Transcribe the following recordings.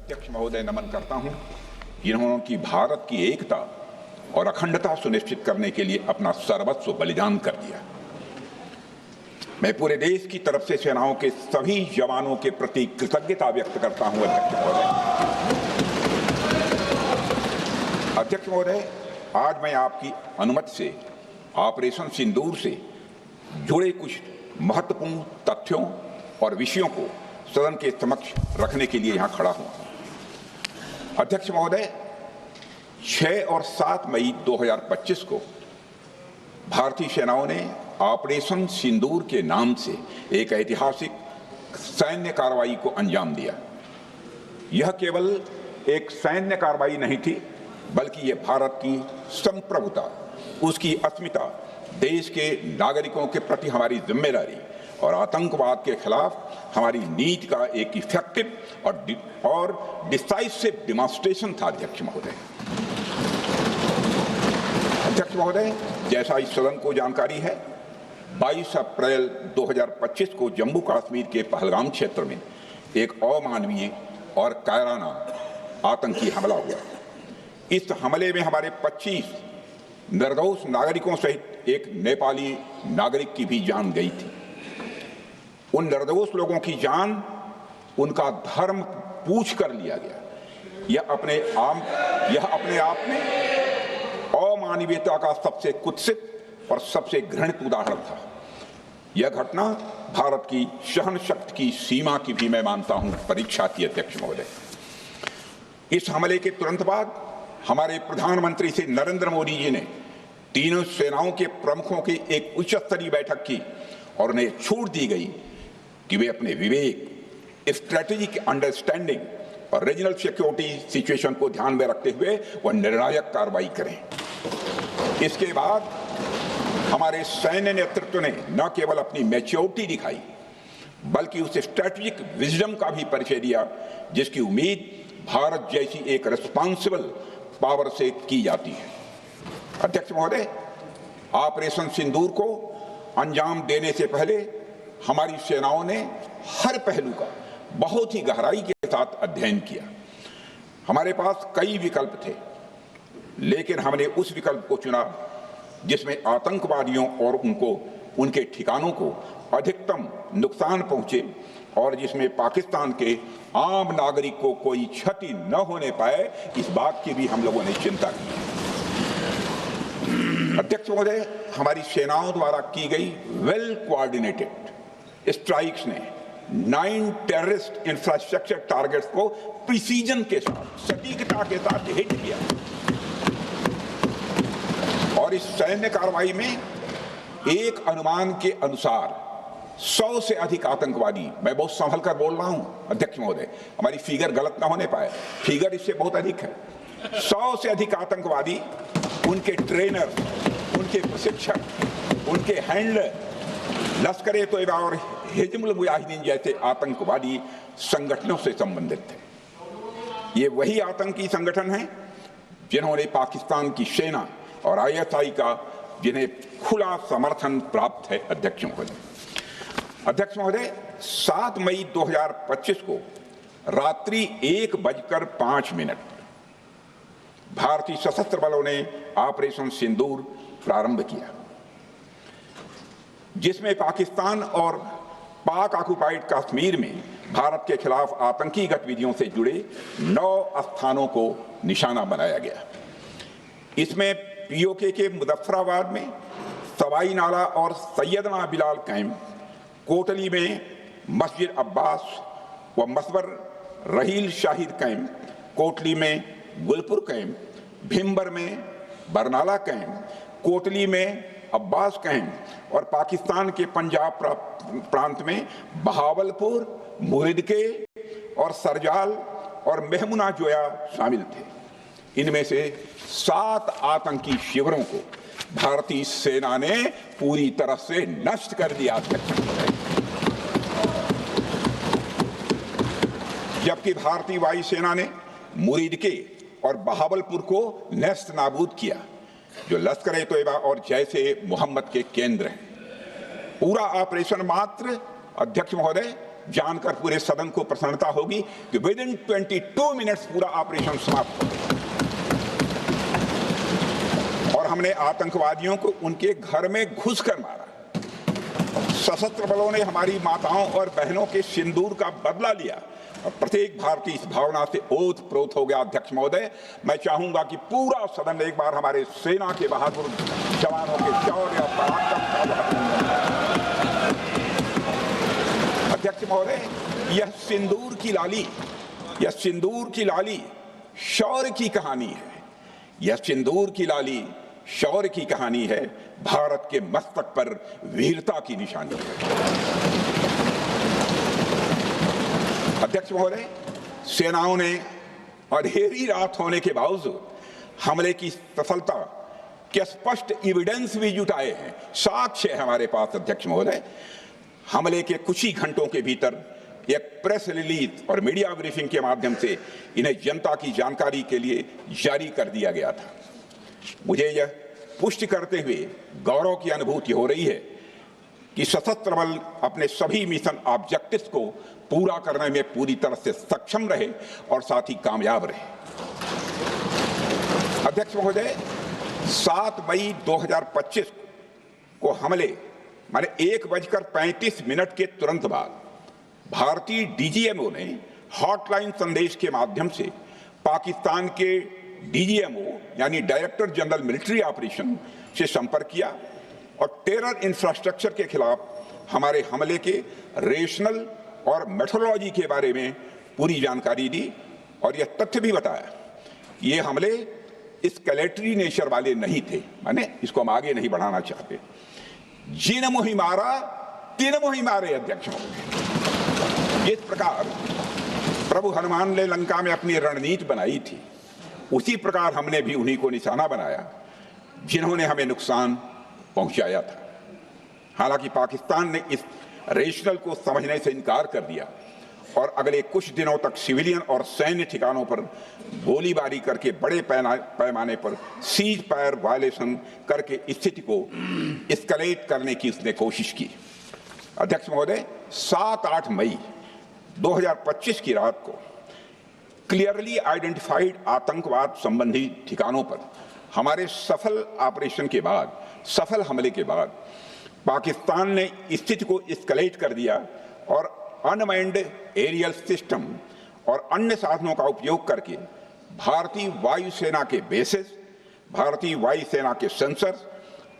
अध्यक्ष महोदय नमन करता हूं, जिन्होंने की भारत की एकता और अखंडता सुनिश्चित करने के लिए अपना सर्वस्व बलिदान कर दिया। मैं पूरे देश की तरफ से सेनाओं के सभी जवानों के प्रति कृतज्ञता व्यक्त करता हूं। अध्यक्ष महोदय, आज मैं आपकी अनुमति से ऑपरेशन सिंदूर से जुड़े कुछ महत्वपूर्ण तथ्यों और विषयों को सदन के समक्ष रखने के लिए यहां खड़ा हूं। अध्यक्ष महोदय, 6 और 7 मई 2025 को भारतीय सेनाओं ने ऑपरेशन सिंदूर के नाम से एक ऐतिहासिक सैन्य कार्रवाई को अंजाम दिया। यह केवल एक सैन्य कार्रवाई नहीं थी, बल्कि यह भारत की संप्रभुता, उसकी अस्मिता, देश के नागरिकों के प्रति हमारी जिम्मेदारी और आतंकवाद के खिलाफ हमारी नीति का एक इफेक्टिव और डिसाइसिव डिमॉन्स्ट्रेशन था। अध्यक्ष महोदय, जैसा इस सदन को जानकारी है, 22 अप्रैल 2025 को जम्मू कश्मीर के पहलगाम क्षेत्र में एक अमानवीय और कायराना आतंकी हमला हुआ। इस हमले में हमारे 25 निर्दोष नागरिकों सहित एक नेपाली नागरिक की भी जान गई थी। उन निर्दोष लोगों की जान उनका धर्म पूछ कर लिया गया। यह अपने आप में अमानवीयता का सबसे कुत्सित और सबसे घृणित उदाहरण था। यह घटना भारत की सहन शक्ति की सीमा की भी मैं मानता हूं परीक्षा थी। अध्यक्ष महोदय, इस हमले के तुरंत बाद हमारे प्रधानमंत्री श्री नरेंद्र मोदी जी ने तीनों सेनाओं के प्रमुखों की एक उच्च स्तरीय बैठक की और उन्हें छूट दी गई कि वे अपने विवेक, स्ट्रेटेजिक अंडरस्टैंडिंग और रीजनल सिक्योरिटी सिचुएशन को ध्यान में रखते हुए वह निर्णायक कार्रवाई करें। इसके बाद हमारे सैन्य नेतृत्व ने न केवल अपनी मैच्योरिटी दिखाई, बल्कि उस स्ट्रेटेजिक विजडम का भी परिचय दिया जिसकी उम्मीद भारत जैसी एक रिस्पॉन्सिबल पावर से की जाती है। अध्यक्ष महोदय, ऑपरेशन सिंदूर को अंजाम देने से पहले हमारी सेनाओं ने हर पहलू का बहुत ही गहराई के साथ अध्ययन किया। हमारे पास कई विकल्प थे, लेकिन हमने उस विकल्प को चुना जिसमें आतंकवादियों और उनके ठिकानों को अधिकतम नुकसान पहुंचे और जिसमें पाकिस्तान के आम नागरिक को कोई क्षति न होने पाए, इस बात की भी हम लोगों ने चिंता की। अध्यक्ष महोदय, हमारी सेनाओं द्वारा की गई वेल कोऑर्डिनेटेड स्ट्राइक्स ने 9 टेररिस्ट इंफ्रास्ट्रक्चर टारगेट्स को प्रिसीजन के साथ, सटीकता के साथ हिट किया और इस सैन्य कार्रवाई में एक अनुमान के अनुसार 100 से अधिक आतंकवादी, मैं बहुत संभल कर बोल रहा हूं अध्यक्ष महोदय, हमारी फिगर गलत ना होने पाए, फिगर इससे बहुत अधिक है। 100 से अधिक आतंकवादी, उनके ट्रेनर, उनके प्रशिक्षक, उनके हैंडलर लश्कर-ए-तोयबा और हिजबुल मुजाहिदीन जैसे आतंकवादी संगठनों से संबंधित थे। ये वही आतंकी संगठन हैं जिन्होंने पाकिस्तान की सेना और ISI का जिन्हें खुला समर्थन प्राप्त है। अध्यक्ष महोदय, 7 मई 2025 को रात्रि 1:05 भारतीय सशस्त्र बलों ने ऑपरेशन सिंदूर प्रारंभ किया, जिसमें पाकिस्तान और पाक ऑक्युपाइड कश्मीर में भारत के खिलाफ आतंकी गतिविधियों से जुड़े 9 स्थानों को निशाना बनाया गया। इसमें POK के मुजफ्फराबाद में सवाई नाला और सैयदना बिलाल कैंप, कोटली में मस्जिद अब्बास व मसबर रहील शाहिद कैंप, कोटली में गुलपुर कैंप, भिम्बर में बरनाला कैंप, कोटली में अब्बास कैंप और पाकिस्तान के पंजाब प्रांत में बहावलपुर, मुरिदके और सरजाल और मेहमुना जोया शामिल थे। इनमें से 7 आतंकी शिविरों को भारतीय सेना ने पूरी तरह से नष्ट कर दिया, जबकि भारतीय वायुसेना ने मुरिदके और बहावलपुर को नेस्त नाबूद किया, जो लश्कर-ए-तोयबा और जैश-ए-मोहम्मद के केंद्र हैं। पूरा ऑपरेशन मात्र अध्यक्ष महोदय जानकर पूरे सदन को प्रसन्नता होगी कि विद इन 22 मिनट्स पूरा ऑपरेशन समाप्त हो गया और हमने आतंकवादियों को उनके घर में घुसकर मारा। सशस्त्र बलों ने हमारी माताओं और बहनों के सिंदूर का बदला लिया और प्रत्येक भारतीय इस भावना से ओतप्रोत हो गया। अध्यक्ष महोदय, मैं चाहूंगा कि पूरा सदन एक बार हमारे सेना के बहादुर जवानों के शौर्य और पराक्रम का। अध्यक्ष महोदय, यह सिंदूर की लाली शौर्य की कहानी है। यह सिंदूर की लाली शौर्य की कहानी है, भारत के मस्तक पर वीरता की निशानी है। अध्यक्ष महोदय, सेनाओं ने अंधेरी रात होने के बावजूद हमले की सफलता के स्पष्ट एविडेंस भी जुटाए हैं, साक्ष्य है हमारे पास। अध्यक्ष महोदय, हमले के कुछ ही घंटों के भीतर एक प्रेस रिलीज और मीडिया ब्रीफिंग के माध्यम से इन्हें जनता की जानकारी के लिए जारी कर दिया गया था। मुझे यह पुष्टि करते हुए गौरव की अनुभूति हो रही है कि सशस्त्र बल अपने सभी मिशन ऑब्जेक्टिव्स को पूरा करने में पूरी तरह से सक्षम रहे और साथ ही कामयाब रहे। अध्यक्ष महोदय, 7 मई 2025 को हमले माने 1:35 के तुरंत बाद भारतीय डीजीएमओ ने हॉटलाइन संदेश के माध्यम से पाकिस्तान के डीजीएमओ यानी डायरेक्टर जनरल मिलिट्री ऑपरेशन से संपर्क किया और टेरर इंफ्रास्ट्रक्चर के खिलाफ हमारे हमले के रेशनल और मेथोडोलॉजी के बारे में पूरी जानकारी दी और यह तथ्य भी बताया कि ये हमले एस्केलेटरी नेचर वाले नहीं थे, माने इसको हम आगे नहीं बढ़ाना चाहते। जिन मोहि मारा तीन मोहि मारे। अध्यक्ष महोदय, इस प्रकार प्रभु हनुमान ने लंका में अपनी रणनीति बनाई थी, उसी प्रकार हमने भी उन्हीं को निशाना बनाया जिन्होंने हमें नुकसान पहुंचाया था। हालांकि पाकिस्तान ने इस रेशनल को समझने से इनकार कर दिया और अगले कुछ दिनों तक सिविलियन और सैन्य ठिकानों पर गोलीबारी करके बड़े पैमाने पर सीज फायर वायलेशन करके स्थिति को एस्केलेट करने की उसने कोशिश की। अध्यक्ष महोदय, 7-8 मई 2025 की रात को क्लियरली आइडेंटिफाइड आतंकवाद संबंधी ठिकानों पर हमारे सफल ऑपरेशन के बाद, सफल हमले के बाद पाकिस्तान ने स्थिति को एस्केलेट कर दिया और अनमैन्ड एरियल सिस्टम और अन्य साधनों का उपयोग करके भारतीय वायुसेना के बेसेस, भारतीय वायुसेना के सेंसर्स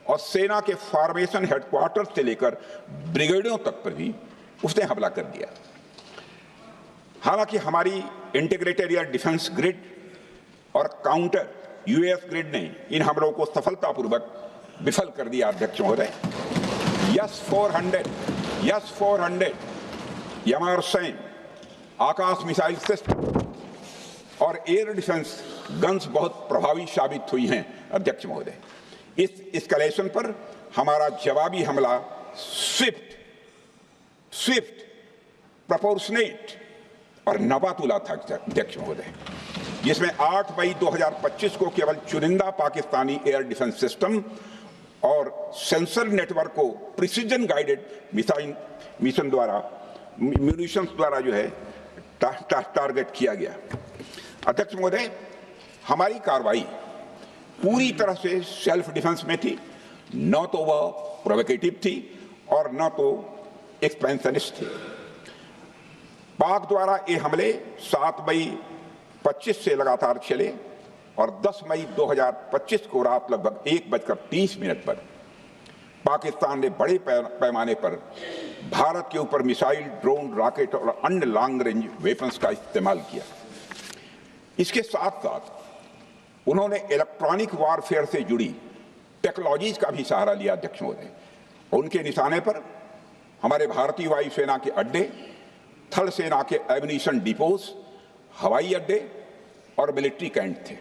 और सेना के फॉर्मेशन हेडक्वार्टर से लेकर ब्रिगेडों तक पर भी उसने हमला कर दिया। हालांकि हमारी इंटीग्रेटेड एयर डिफेंस ग्रिड और काउंटर यूएस ग्रिड ने इन हमलों को सफलतापूर्वक विफल कर दिया। अध्यक्ष महोदय, यस 400 यमारसैन आकाश मिसाइल सिस्टम और एयर डिफेंस गन्स बहुत प्रभावी साबित हुई हैं। अध्यक्ष महोदय, इस एस्केलेशन पर हमारा जवाबी हमला स्विफ्ट, प्रोपोर्शनेट और नवातुला था। अध्यक्ष महोदय, जिसमें 8 मई 2025 को केवल चुनिंदा पाकिस्तानी एयर डिफेंस सिस्टम और सेंसर नेटवर्क को प्रिसीजन गाइडेड मिशन द्वारा म्यूनिशंस द्वारा जो है टारगेट किया गया। अध्यक्ष महोदय, हमारी कार्रवाई पूरी तरह से सेल्फ डिफेंस में थी, न तो वह प्रोवोकेटिव थी और न तो एक्सपेंशनिस्ट थी। पाक द्वारा ये हमले 7 मई 25 से लगातार चले और 10 मई 2025 को रात लगभग 1:30 पर पाकिस्तान ने बड़े पैमाने पर भारत के ऊपर मिसाइल, ड्रोन, रॉकेट और अन्य लॉन्ग रेंज वेपन्स का इस्तेमाल किया। इसके साथ साथ उन्होंने इलेक्ट्रॉनिक वारफेयर से जुड़ी टेक्नोलॉजीज का भी सहारा लिया। अध्यक्ष महोदय, उनके निशाने पर हमारे भारतीय वायुसेना के अड्डे, थल सेना के एम्यूनिशन डिपोज, हवाई अड्डे और मिलिट्री कैंट थे।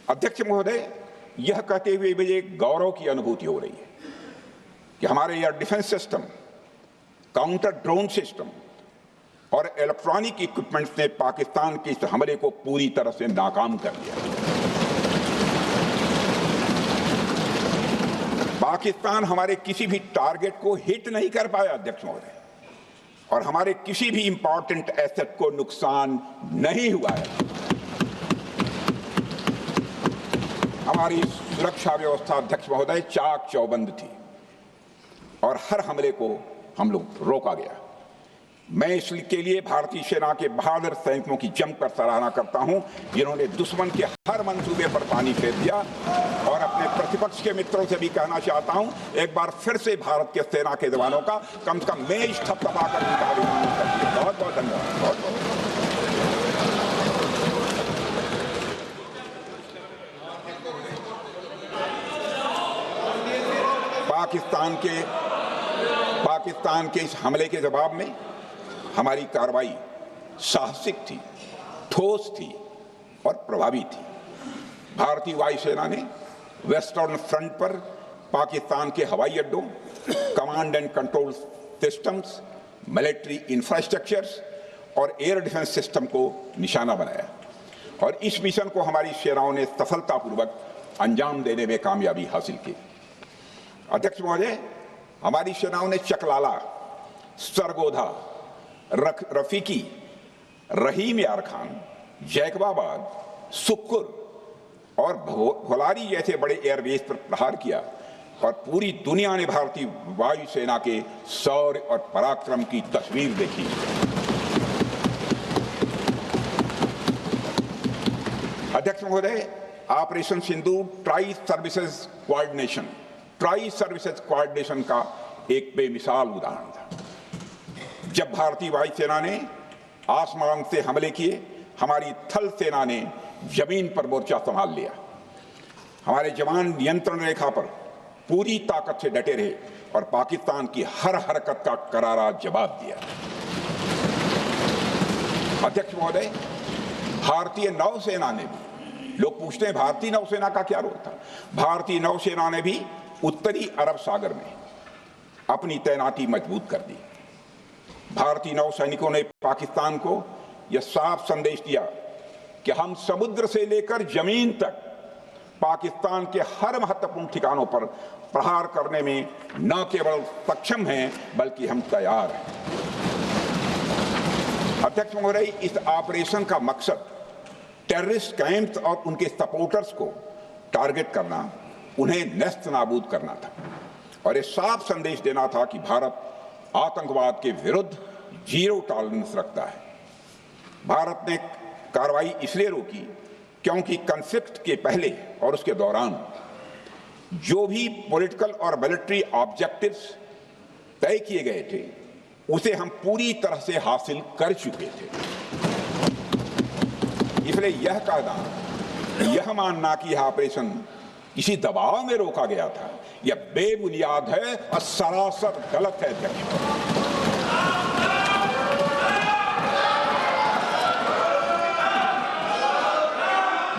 अध्यक्ष महोदय, यह कहते हुए मुझे गौरव की अनुभूति हो रही है कि हमारे air defence system, counter drone system और इलेक्ट्रॉनिक इक्विपमेंट्स ने पाकिस्तान के इस हमले को पूरी तरह से नाकाम कर दिया। पाकिस्तान हमारे किसी भी टारगेट को हिट नहीं कर पाया। अध्यक्ष महोदय, और हमारे किसी भी इंपॉर्टेंट एसेट को नुकसान नहीं हुआ है। हमारी सुरक्षा व्यवस्था अध्यक्ष महोदय चाक चौबंद थी और हर हमले को हम लोग रोका गया। मैं इसके लिए भारतीय सेना के बहादुर सैनिकों की जमकर सराहना करता हूं, जिन्होंने दुश्मन के हर मंसूबे पर पानी फेर दिया। और अपने प्रतिपक्ष के मित्रों से भी कहना चाहता हूं, एक बार फिर से भारत के सेना के जवानों का कम से कम मेज थपथपाकर उनका अभिनंदन करिए। बहुत बहुत धन्यवाद। बहुत बहुत पाकिस्तान के इस हमले के जवाब में हमारी कार्रवाई साहसिक थी, ठोस थी और प्रभावी थी। भारतीय वायुसेना ने वेस्टर्न फ्रंट पर पाकिस्तान के हवाई अड्डों, command and control systems, military infrastructures और एयर डिफेंस सिस्टम को निशाना बनाया और इस मिशन को हमारी सेनाओं ने सफलतापूर्वक अंजाम देने में कामयाबी हासिल की। अध्यक्ष महोदय, हमारी सेनाओं ने चकलाला, सरगोधा, रफीकी, रहीम यार खान, जैकबाबाद, सुक्कुर और भोलारी जैसे बड़े एयरबेस पर प्रहार किया और पूरी दुनिया ने भारतीय वायुसेना के शौर्य और पराक्रम की तस्वीर देखी। अध्यक्ष महोदय, ऑपरेशन सिंदूर ट्राई सर्विसेज कोऑर्डिनेशन का एक बेमिसाल उदाहरण था। जब भारतीय वायुसेना ने आसमान से हमले किए, हमारी थल सेना ने जमीन पर मोर्चा संभाल लिया। हमारे जवान नियंत्रण रेखा पर पूरी ताकत से डटे रहे और पाकिस्तान की हर हरकत का करारा जवाब दिया। अध्यक्ष महोदय, भारतीय नौसेना ने भी, लोग पूछते हैं भारतीय नौसेना का क्या रोल था, भारतीय नौसेना ने भी उत्तरी अरब सागर में अपनी तैनाती मजबूत कर दी। भारतीय नौसैनिकों ने पाकिस्तान को यह साफ संदेश दिया कि हम समुद्र से लेकर जमीन तक पाकिस्तान के हर महत्वपूर्ण ठिकानों पर प्रहार करने में न केवल सक्षम हैं बल्कि हम तैयार हैं। अध्यक्ष महोदय, इस ऑपरेशन का मकसद टेररिस्ट कैंप्स और उनके सपोर्टर्स को टारगेट करना, उन्हें नेस्त नाबूद करना था और ये साफ संदेश देना था कि भारत आतंकवाद के विरुद्ध जीरो टॉलरेंस रखता है। भारत ने कार्रवाई इसलिए रोकी क्योंकि कॉन्फ्लिक्ट के पहले और उसके दौरान जो भी पॉलिटिकल और मिलिट्री ऑब्जेक्टिव्स तय किए गए थे उसे हम पूरी तरह से हासिल कर चुके थे। इसलिए यह कहना, यह मानना कि यह ऑपरेशन किसी दबाव में रोका गया था, यह बेबुनियाद है और सरासर गलत है।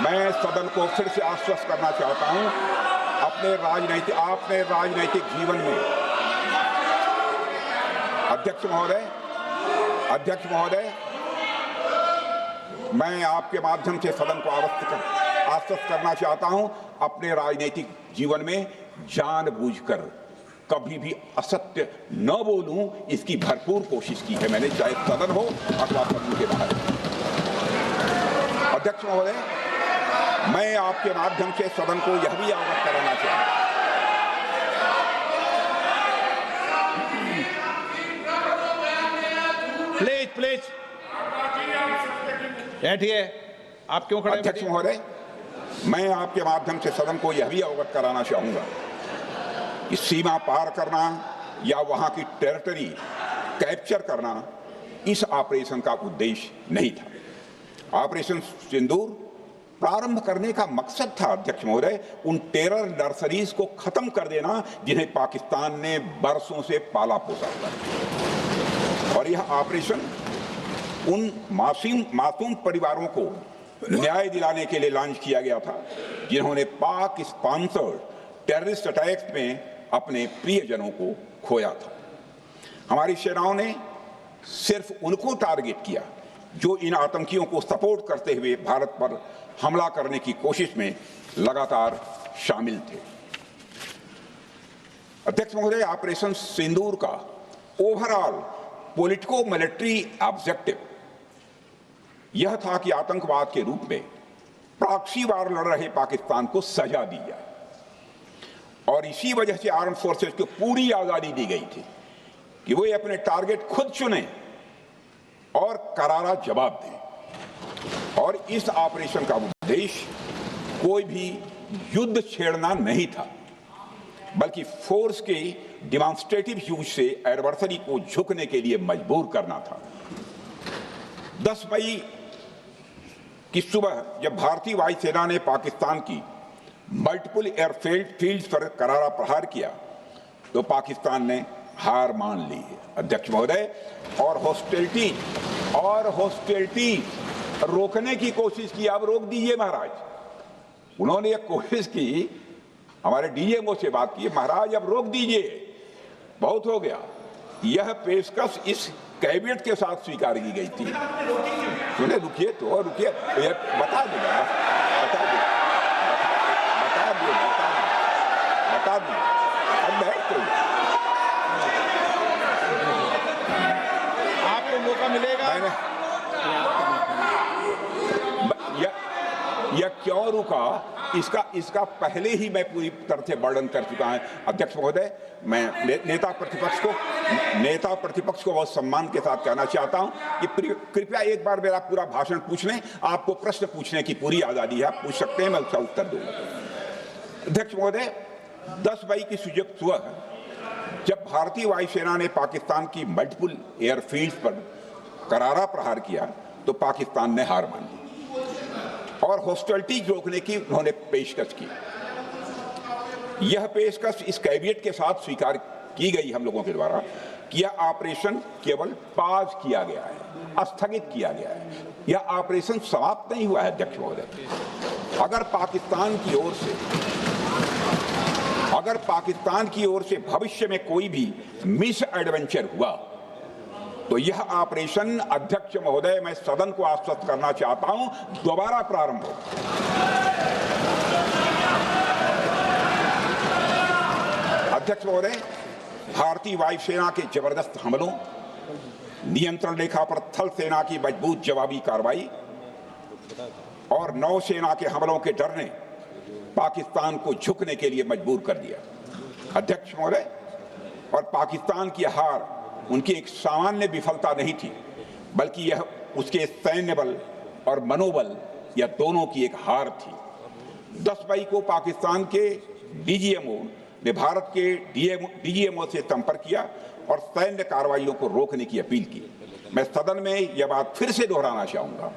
मैं सदन को फिर से आश्वस्त करना चाहता हूं, आपने राजनीतिक जीवन में अध्यक्ष महोदय, मैं आपके माध्यम से सदन को आश्वस्त करना चाहता हूं, अपने राजनीतिक जीवन में जानबूझकर कभी भी असत्य न बोलूं, इसकी भरपूर कोशिश की है मैंने, चाहे सदन हो अथवा सदन के बाहर। अध्यक्ष महोदय, मैं आपके माध्यम से सदन को यह भी अवगत कराना चाहता हूं, प्लीज बैठिए। आप क्यों खड़े? अध्यक्ष महोदय, मैं आपके माध्यम से सदन को यह भी अवगत कराना चाहूंगा कि सीमा पार करना या वहां की टेरिटरी कैप्चर करना इस ऑपरेशन का उद्देश्य नहीं था। ऑपरेशन सिंदूर प्रारंभ करने का मकसद था अध्यक्ष महोदय, उन टेरर नर्सरीज को खत्म कर देना जिन्हें पाकिस्तान ने बरसों से पाला पोसा था। और यह ऑपरेशन उन मासूम परिवारों को न्याय दिलाने के लिए लॉन्च किया गया था जिन्होंने पाक स्पॉन्सर्ड टेररिस्ट अटैक्स में अपने प्रियजनों को खोया था। हमारी सेनाओं ने सिर्फ उनको टारगेट किया जो इन आतंकियों को सपोर्ट करते हुए भारत पर हमला करने की कोशिश में लगातार शामिल थे। अध्यक्ष महोदय, ऑपरेशन सिंदूर का ओवरऑल पॉलिटिको मिलिट्री ऑब्जेक्टिव यह था कि आतंकवाद के रूप में प्रॉक्सी वार लड़ रहे पाकिस्तान को सजा दी जाए, और इसी वजह से आर्म फोर्सेस को पूरी आजादी दी गई थी कि वो अपने टारगेट खुद चुने और करारा जवाब दें। और इस ऑपरेशन का उद्देश्य कोई भी युद्ध छेड़ना नहीं था, बल्कि फोर्स के डिमॉन्स्ट्रेटिव यूज से एडवर्सरी को झुकने के लिए मजबूर करना था। 10 मई की सुबह जब भारतीय वायुसेना ने पाकिस्तान की मल्टीपल एयरफील्ड पर करारा प्रहार किया तो पाकिस्तान ने हार मान ली है अध्यक्ष महोदय, और हॉस्टिलिटी रोकने की कोशिश की। अब रोक दीजिए महाराज। उन्होंने एक कोशिश की, हमारे डीएमओ से बात की, महाराज अब रोक दीजिए, बहुत हो गया। यह पेशकश इस कैबिनेट के साथ स्वीकार की गई थी। सुने, रुकिए तो रुकिए, बता दूंगा, बता दूंगा। अब बैठ तो आपको मौका मिलेगा। यह क्यों रुका, इसका पहले ही मैं पूरी तरह से वर्णन कर चुका हूं अध्यक्ष महोदय। मैं नेता प्रतिपक्ष को बहुत सम्मान के साथ कहना चाहता हूं कि कृपया एक बार मेरा पूरा भाषण पूछ लें। आपको प्रश्न पूछने की पूरी आजादी है, आप पूछ सकते हैं, मैं उसका उत्तर दूंगा। अध्यक्ष महोदय, 10 मई की सुबह जब भारतीय वायुसेना ने पाकिस्तान की मल्टीपल एयरफील्ड पर करारा प्रहार किया तो पाकिस्तान ने हार मान ली और हॉस्टिलिटी रोकने की उन्होंने पेशकश की। यह पेशकश इस कैबिनेट के साथ स्वीकार की गई हम लोगों के द्वारा कि यह ऑपरेशन केवल पाज किया गया है, स्थगित किया गया है। यह ऑपरेशन समाप्त नहीं हुआ है अध्यक्ष महोदय। अगर पाकिस्तान की ओर से भविष्य में कोई भी मिस एडवेंचर हुआ तो यह ऑपरेशन अध्यक्ष महोदय, मैं सदन को आश्वस्त करना चाहता हूं, दोबारा प्रारंभ हो। अध्यक्ष महोदय, भारतीय वायुसेना के जबरदस्त हमलों, नियंत्रण रेखा पर थल सेना की मजबूत जवाबी कार्रवाई और नौसेना के हमलों के डर ने पाकिस्तान को झुकने के लिए मजबूर कर दिया अध्यक्ष महोदय। और पाकिस्तान की हार उनकी एक सामान्य विफलता नहीं थी, बल्कि यह उसके सैन्य बल और मनोबल या दोनों की एक हार थी। 10 मई को पाकिस्तान के डीजीएमओ ने भारत के डीजीएमओ से संपर्क किया और सैन्य कार्रवाइयों को रोकने की अपील की। मैं सदन में यह बात फिर से दोहराना चाहूंगा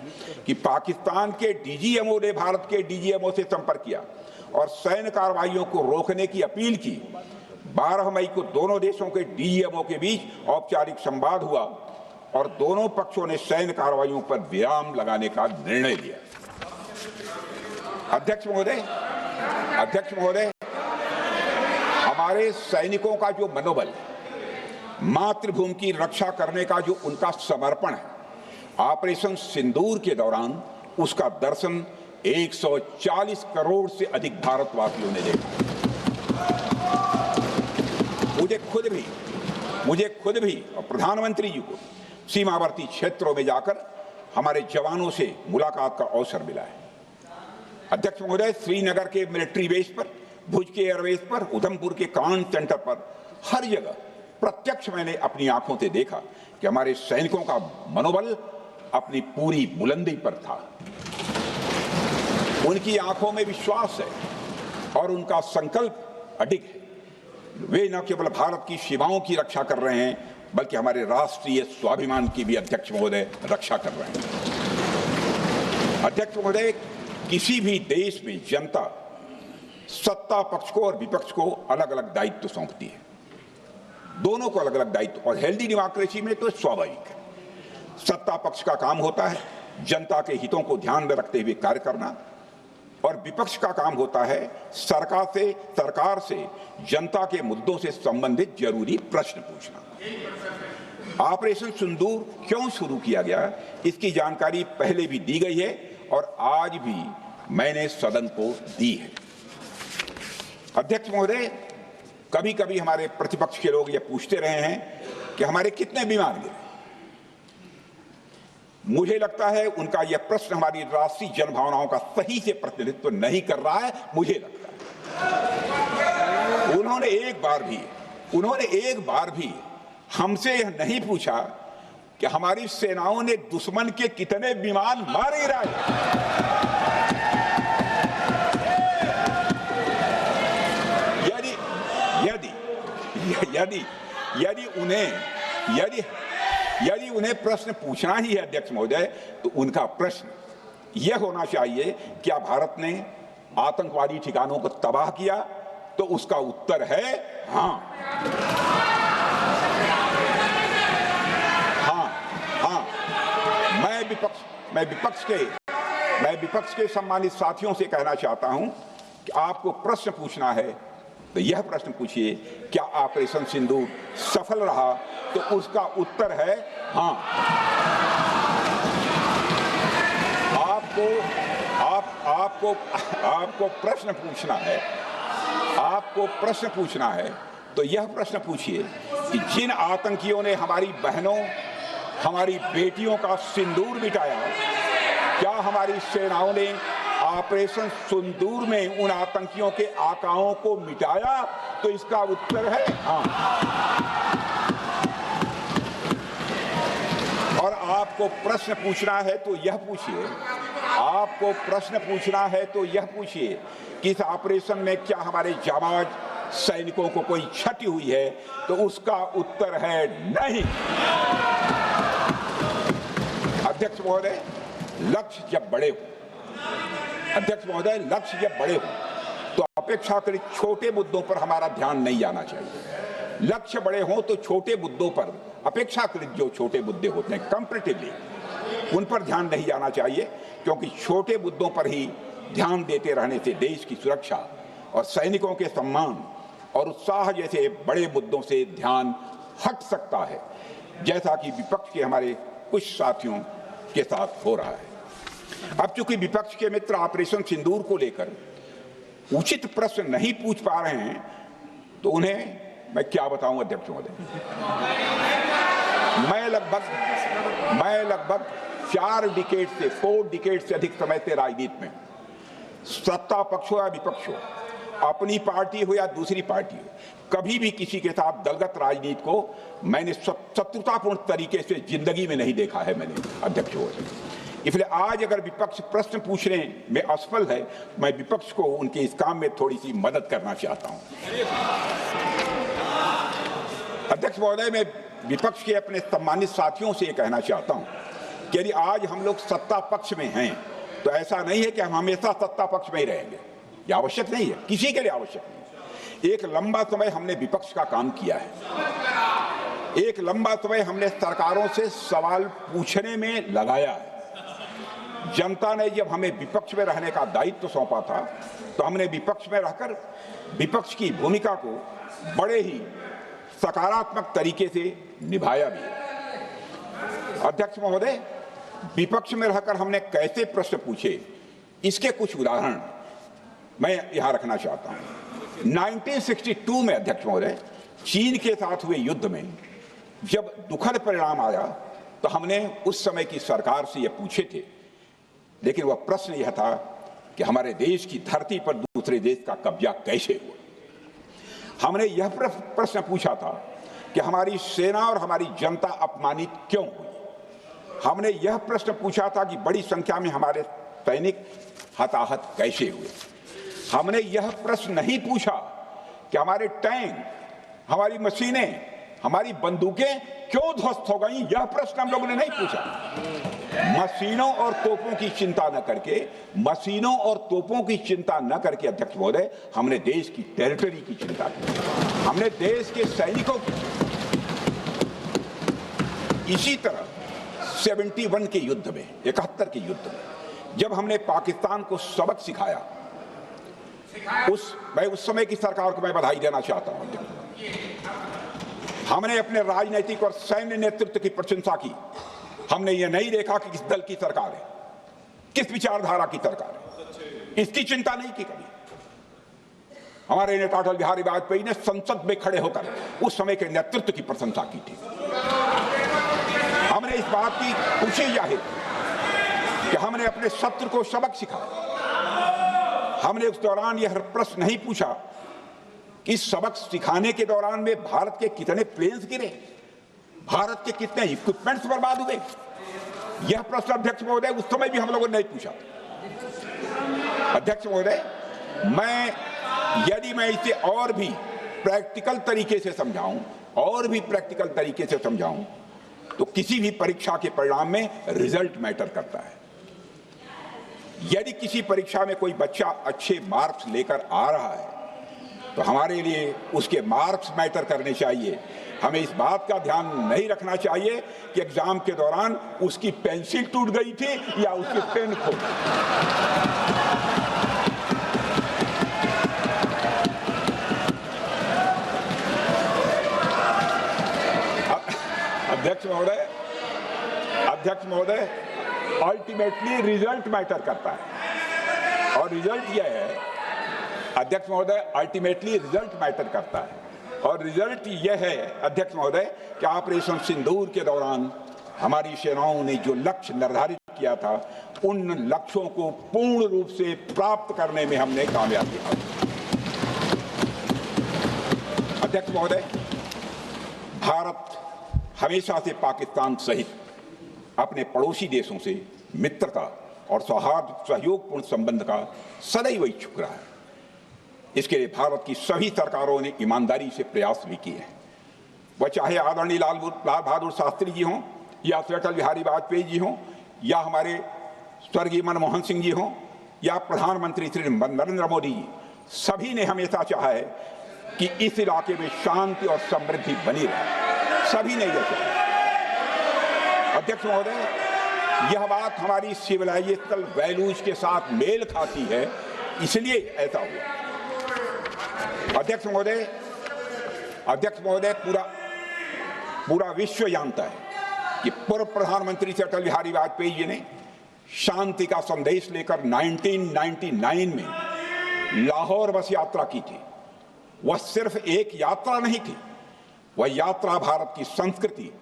कि पाकिस्तान के डीजीएमओ ने भारत के डीजीएमओ से संपर्क किया और सैन्य कार्रवाइयों को रोकने की अपील की। 12 मई को दोनों देशों के डीजीएमओ के बीच औपचारिक संवाद हुआ और दोनों पक्षों ने सैन्य कार्रवाइयों पर विराम लगाने का निर्णय लिया। अध्यक्ष महोदय, हमारे सैनिकों का जो मनोबल, मातृभूमि की रक्षा करने का जो उनका समर्पण है, ऑपरेशन सिंदूर के दौरान उसका दर्शन 140 करोड़ से अधिक भारतवासियों ने देखा। मुझे खुद भी और प्रधानमंत्री जी को सीमावर्ती क्षेत्रों में जाकर हमारे जवानों से मुलाकात का अवसर मिला है। अध्यक्ष महोदय, श्रीनगर के मिलिट्री बेस पर, भुज के एयरबेस पर, उधमपुर के कमांड सेंटर पर, हर जगह प्रत्यक्ष मैंने अपनी आंखों से देखा कि हमारे सैनिकों का मनोबल अपनी पूरी बुलंदी पर था। उनकी आंखों में विश्वास है और उनका संकल्प अडिग है। वे न केवल भारत की सीमाओं की रक्षा कर रहे हैं, बल्कि हमारे राष्ट्रीय स्वाभिमान की भी अध्यक्ष महोदय रक्षा कर रहे हैं। अध्यक्ष महोदय, किसी भी देश में जनता सत्ता पक्ष को और विपक्ष को अलग अलग दायित्व सौंपती है, दोनों को अलग अलग दायित्व, और हेल्दी डेमोक्रेसी में तो स्वाभाविक है। सत्ता पक्ष का काम होता है जनता के हितों को ध्यान में रखते हुए कार्य करना, और विपक्ष का काम होता है सरकार से जनता के मुद्दों से संबंधित जरूरी प्रश्न पूछना। ऑपरेशन सिंदूर क्यों शुरू किया गया, इसकी जानकारी पहले भी दी गई है और आज भी मैंने सदन को दी है। अध्यक्ष महोदय, कभी कभी हमारे प्रतिपक्ष के लोग ये पूछते रहे हैं कि हमारे कितने विमान गिरे। मुझे लगता है उनका यह प्रश्न हमारी राष्ट्रीय जनभावनाओं का सही से प्रतिनिधित्व नहीं कर रहा है। मुझे लगता है उन्होंने एक बार भी हमसे यह नहीं पूछा कि हमारी सेनाओं ने दुश्मन के कितने विमान मारे गिराए। यदि उन्हें प्रश्न पूछना ही है अध्यक्ष महोदय, तो उनका प्रश्न यह होना चाहिए, क्या भारत ने आतंकवादी ठिकानों को तबाह किया? तो उसका उत्तर है हाँ। मैं विपक्ष के सम्मानित साथियों से कहना चाहता हूं कि आपको प्रश्न पूछना है तो यह प्रश्न पूछिए, क्या ऑपरेशन सिंदूर सफल रहा? तो उसका उत्तर है हाँ। आपको प्रश्न पूछना है तो यह प्रश्न पूछिए कि जिन आतंकियों ने हमारी बहनों, हमारी बेटियों का सिंदूर मिटाया, क्या हमारी सेनाओं ने ऑपरेशन सिंदूर में उन आतंकियों के आकाओं को मिटाया? तो इसका उत्तर है हाँ। और आपको प्रश्न पूछना है तो यह पूछिए कि इस ऑपरेशन में क्या हमारे जाबाज सैनिकों को कोई क्षति हुई है? तो उसका उत्तर है नहीं। अध्यक्ष महोदय, लक्ष्य जब बड़े हो तो अपेक्षाकृत छोटे मुद्दों पर हमारा ध्यान नहीं जाना चाहिए। लक्ष्य बड़े हों तो छोटे मुद्दों पर, अपेक्षाकृत जो छोटे मुद्दे होते हैं कंपैरेटिवली, उन पर ध्यान नहीं जाना चाहिए, क्योंकि छोटे मुद्दों पर ही ध्यान देते रहने से देश की सुरक्षा और सैनिकों के सम्मान और उत्साह जैसे बड़े मुद्दों से ध्यान हट सकता है, जैसा कि विपक्ष के हमारे कुछ साथियों के साथ हो रहा है। अब चूंकि विपक्ष के मित्र ऑपरेशन सिंदूर को लेकर उचित प्रश्न नहीं पूछ पा रहे हैं, तो उन्हें मैं क्या बताऊं अध्यक्ष महोदय। मैं लगभग 4 डिकेड से अधिक समय से राजनीति में, सत्ता पक्ष हो या विपक्ष हो, अपनी पार्टी हो या दूसरी पार्टी हो, कभी भी किसी के साथ दलगत राजनीति को मैंने शत्रुतापूर्ण तरीके से जिंदगी में नहीं देखा है मैंने अध्यक्ष महोदय। इसलिए आज अगर विपक्ष प्रश्न पूछने में असफल है, मैं विपक्ष को उनके इस काम में थोड़ी सी मदद करना चाहता हूं। अध्यक्ष महोदय, मैं विपक्ष के अपने सम्मानित साथियों से ये कहना चाहता हूं कि यदि आज हम लोग सत्ता पक्ष में हैं, तो ऐसा नहीं है कि हम हमेशा सत्ता पक्ष में ही रहेंगे। यह आवश्यक नहीं है, किसी के लिए आवश्यक नहीं। एक लंबा समय हमने विपक्ष का काम किया है, एक लंबा समय हमने सरकारों से सवाल पूछने में लगाया है। जनता ने जब हमें विपक्ष में रहने का दायित्व सौंपा था, तो हमने विपक्ष में रहकर विपक्ष की भूमिका को बड़े ही सकारात्मक तरीके से निभाया भी। अध्यक्ष महोदय, विपक्ष में रहकर हमने कैसे प्रश्न पूछे, इसके कुछ उदाहरण मैं यहां रखना चाहता हूं। 1962 में अध्यक्ष महोदय, चीन के साथ हुए युद्ध में जब दुखद परिणाम आया, तो हमने उस समय की सरकार से यह पूछे थे, लेकिन वह प्रश्न यह था कि हमारे देश की धरती पर दूसरे देश का कब्जा कैसे हुआ। हमने यह प्रश्न पूछा था कि हमारी सेना और हमारी जनता अपमानित क्यों हुई। हमने यह प्रश्न पूछा था कि बड़ी संख्या में हमारे सैनिक हताहत कैसे हुए। हमने यह प्रश्न नहीं पूछा कि हमारे टैंक, हमारी मशीनें, हमारी बंदूकें क्यों ध्वस्त हो गई। यह प्रश्न हम लोगों ने नहीं पूछा। मशीनों और तोपों की चिंता न करके अध्यक्ष महोदय, हमने देश की टेरिटरी की चिंता की, हमने देश के सैनिकों की। इसी तरह 71 के युद्ध में, 71 के युद्ध में जब हमने पाकिस्तान को सबक सिखाया, मैं उस समय की सरकार को मैं बधाई देना चाहता हूं। हमने अपने राजनीतिक और सैन्य नेतृत्व की प्रशंसा की। हमने ये नहीं देखा कि किस दल की सरकार है, किस विचारधारा की सरकार है, इसकी चिंता नहीं की कभी। हमारे नेता अटल बिहारी वाजपेयी ने संसद में खड़े होकर उस समय के नेतृत्व की प्रशंसा की थी। हमने इस बात की खुशी जाहिर कि हमने अपने सत्र को सबक सिखाया। हमने उस दौरान यह प्रश्न नहीं पूछा कि सबक सिखाने के दौरान में भारत के कितने प्लेन्स गिरे, भारत के कितने इक्विपमेंट्स बर्बाद हुए। यह प्रश्न अध्यक्ष महोदय उस समय भी हम लोगों ने नहीं पूछा। अध्यक्ष महोदय, यदि मैं इसे और भी प्रैक्टिकल तरीके से समझाऊं तो किसी भी परीक्षा के परिणाम में रिजल्ट मैटर करता है। यदि किसी परीक्षा में कोई बच्चा अच्छे मार्क्स लेकर आ रहा है तो हमारे लिए उसके मार्क्स मैटर करने चाहिए। हमें इस बात का ध्यान नहीं रखना चाहिए कि एग्जाम के दौरान उसकी पेंसिल टूट गई थी या उसकी पेन खो गई। अध्यक्ष महोदय, अल्टीमेटली रिजल्ट मैटर करता है और रिजल्ट यह है, अध्यक्ष महोदय, अल्टीमेटली रिजल्ट मैटर करता है और रिजल्ट यह है अध्यक्ष महोदय कि ऑपरेशन सिंदूर के दौरान हमारी सेनाओं ने जो लक्ष्य निर्धारित किया था उन लक्ष्यों को पूर्ण रूप से प्राप्त करने में हमने कामयाबी हासिल की। अध्यक्ष महोदय, भारत हमेशा से पाकिस्तान सहित अपने पड़ोसी देशों से मित्रता और सौहार्द सहयोगपूर्ण संबंध का सदैव इच्छुक रहा है। इसके लिए भारत की सभी सरकारों ने ईमानदारी से प्रयास भी किए हैं। वह चाहे आदरणीय लाल बहादुर शास्त्री जी हों या अटल बिहारी वाजपेयी जी हों या हमारे स्वर्गीय मनमोहन सिंह जी हों या प्रधानमंत्री श्री नरेंद्र मोदी जी, सभी ने हमेशा चाहा है कि इस इलाके में शांति और समृद्धि बनी रहे। सभी ने यह चाहा। अध्यक्ष महोदय, यह बात हमारी सिविलाइजेशनल वैल्यूज के साथ मेल खाती है, इसलिए ऐसा हुआ। अध्यक्ष महोदय, पूरा विश्व जानता है कि पूर्व प्रधानमंत्री से अटल बिहारी वाजपेयी जी ने शांति का संदेश लेकर 1999 में लाहौर बस यात्रा की थी। वह सिर्फ एक यात्रा नहीं थी, वह यात्रा भारत की संस्कृति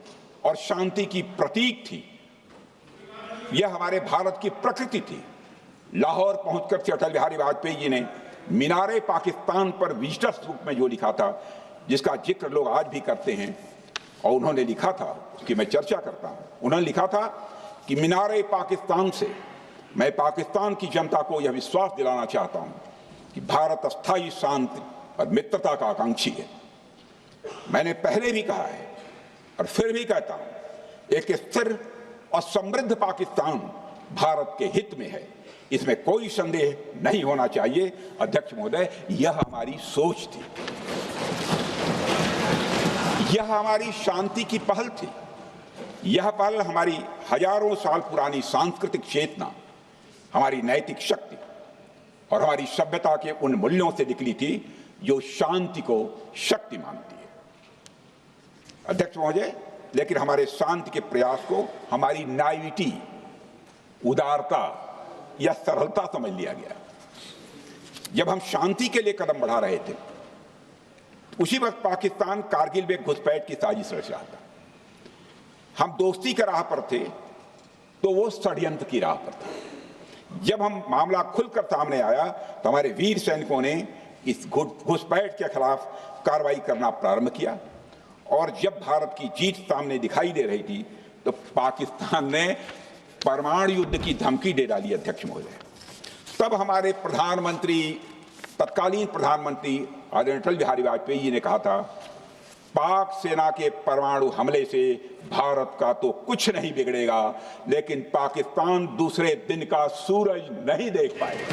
और शांति की प्रतीक थी। यह हमारे भारत की प्रकृति थी। लाहौर पहुंचकर अटल बिहारी वाजपेयी जी ने मीनारे पाकिस्तान पर विजिटर्स बुक में जो लिखा था, जिसका जिक्र लोग आज भी करते हैं, और उन्होंने लिखा था, उसकी मैं चर्चा करता हूं। उन्होंने लिखा था कि मीनारे पाकिस्तान से मैं पाकिस्तान की जनता को यह विश्वास दिलाना चाहता हूं कि भारत अस्थायी शांति और मित्रता का आकांक्षी है। मैंने पहले भी कहा है और फिर भी कहता हूं, एक स्थिर और समृद्ध पाकिस्तान भारत के हित में है, इसमें कोई संदेह नहीं होना चाहिए। अध्यक्ष महोदय, यह हमारी सोच थी, यह हमारी शांति की पहल थी। यह पहल हमारी हजारों साल पुरानी सांस्कृतिक चेतना, हमारी नैतिक शक्ति और हमारी सभ्यता के उन मूल्यों से निकली थी जो शांति को शक्ति मानती है। अध्यक्ष महोदय, लेकिन हमारे शांति के प्रयास को हमारी नाइविटी, उदारता या सरलता समझ लिया गया। जब हम शांति के लिए कदम बढ़ा रहे थे, उसी वक्त पाकिस्तान कारगिल में घुसपैठ की साजिश रच रहा था। हम दोस्ती के राह पर थे तो वो षड्यंत्र की राह पर था। जब हम मामला खुलकर सामने आया तो हमारे वीर सैनिकों ने इस घुसपैठ के खिलाफ कार्रवाई करना प्रारंभ किया, और जब भारत की जीत सामने दिखाई दे रही थी तो पाकिस्तान ने परमाणु युद्ध की धमकी दे डाली। अध्यक्ष महोदय, तब हमारे तत्कालीन प्रधानमंत्री आदरणीय अटल बिहारी वाजपेयी जी ने कहा था, पाक सेना के परमाणु हमले से भारत का तो कुछ नहीं बिगड़ेगा, लेकिन पाकिस्तान दूसरे दिन का सूरज नहीं देख पाएगा।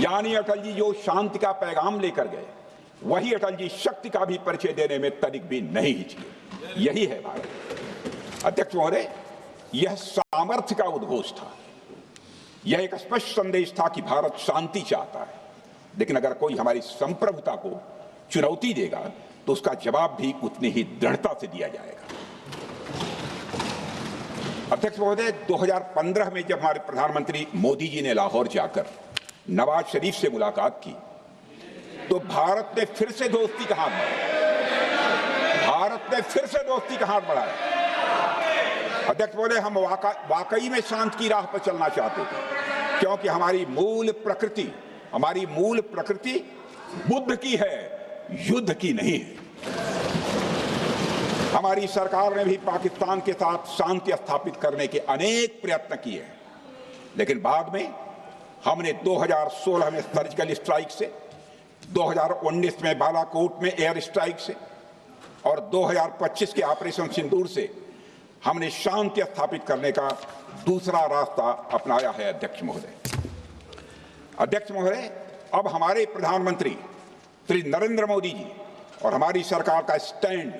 यानी अटल जी जो शांति का पैगाम लेकर गए, वही अटल जी शक्ति का भी परिचय देने में तनिक भी नहीं हिचके। यही है भारत। अध्यक्ष महोदय, यह सामर्थ्य का उद्घोष था। यह एक स्पष्ट संदेश था कि भारत शांति चाहता है, लेकिन अगर कोई हमारी संप्रभुता को चुनौती देगा तो उसका जवाब भी उतनी ही दृढ़ता से दिया जाएगा। अध्यक्ष महोदय, 2015 में जब हमारे प्रधानमंत्री मोदी जी ने लाहौर जाकर नवाज शरीफ से मुलाकात की तो भारत ने फिर से दोस्ती का हाथ बढ़ाया। भारत ने फिर से दोस्ती का हाथ बढ़ाया। अध्यक्ष बोले हम वाकई में शांति की राह पर चलना चाहते थे, क्योंकि हमारी मूल प्रकृति बुद्ध की है, युद्ध की नहीं है। हमारी सरकार ने भी पाकिस्तान के साथ शांति स्थापित करने के अनेक प्रयत्न किए हैं, लेकिन बाद में हमने 2016 में सर्जिकल स्ट्राइक से, 2019 में बालाकोट में एयर स्ट्राइक से और 2025 के ऑपरेशन सिंदूर से हमने शांति स्थापित करने का दूसरा रास्ता अपनाया है। अध्यक्ष महोदय, अब हमारे प्रधानमंत्री श्री नरेंद्र मोदी जी और हमारी सरकार का स्टैंड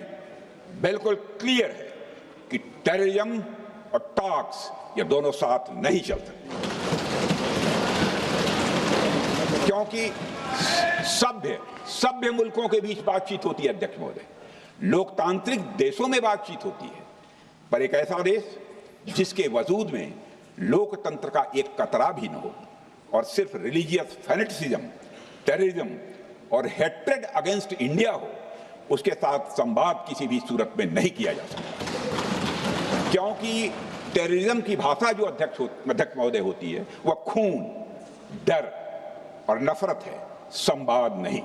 बिल्कुल क्लियर है कि टेररिज्म और टॉक्स ये दोनों साथ नहीं चल सकते, क्योंकि सभ्य मुल्कों के बीच बातचीत होती है। अध्यक्ष महोदय, लोकतांत्रिक देशों में बातचीत होती है, पर एक ऐसा देश जिसके वजूद में लोकतंत्र का एक कतरा भी न हो और सिर्फ रिलीजियस फैनेटिसिज्म, टेररिज्म और हेट्रेड अगेंस्ट इंडिया हो, उसके साथ संवाद किसी भी सूरत में नहीं किया जा सकता, क्योंकि टेररिज्म की भाषा जो अध्यक्ष महोदय होती है वह खून, डर और नफरत है, संवाद नहीं।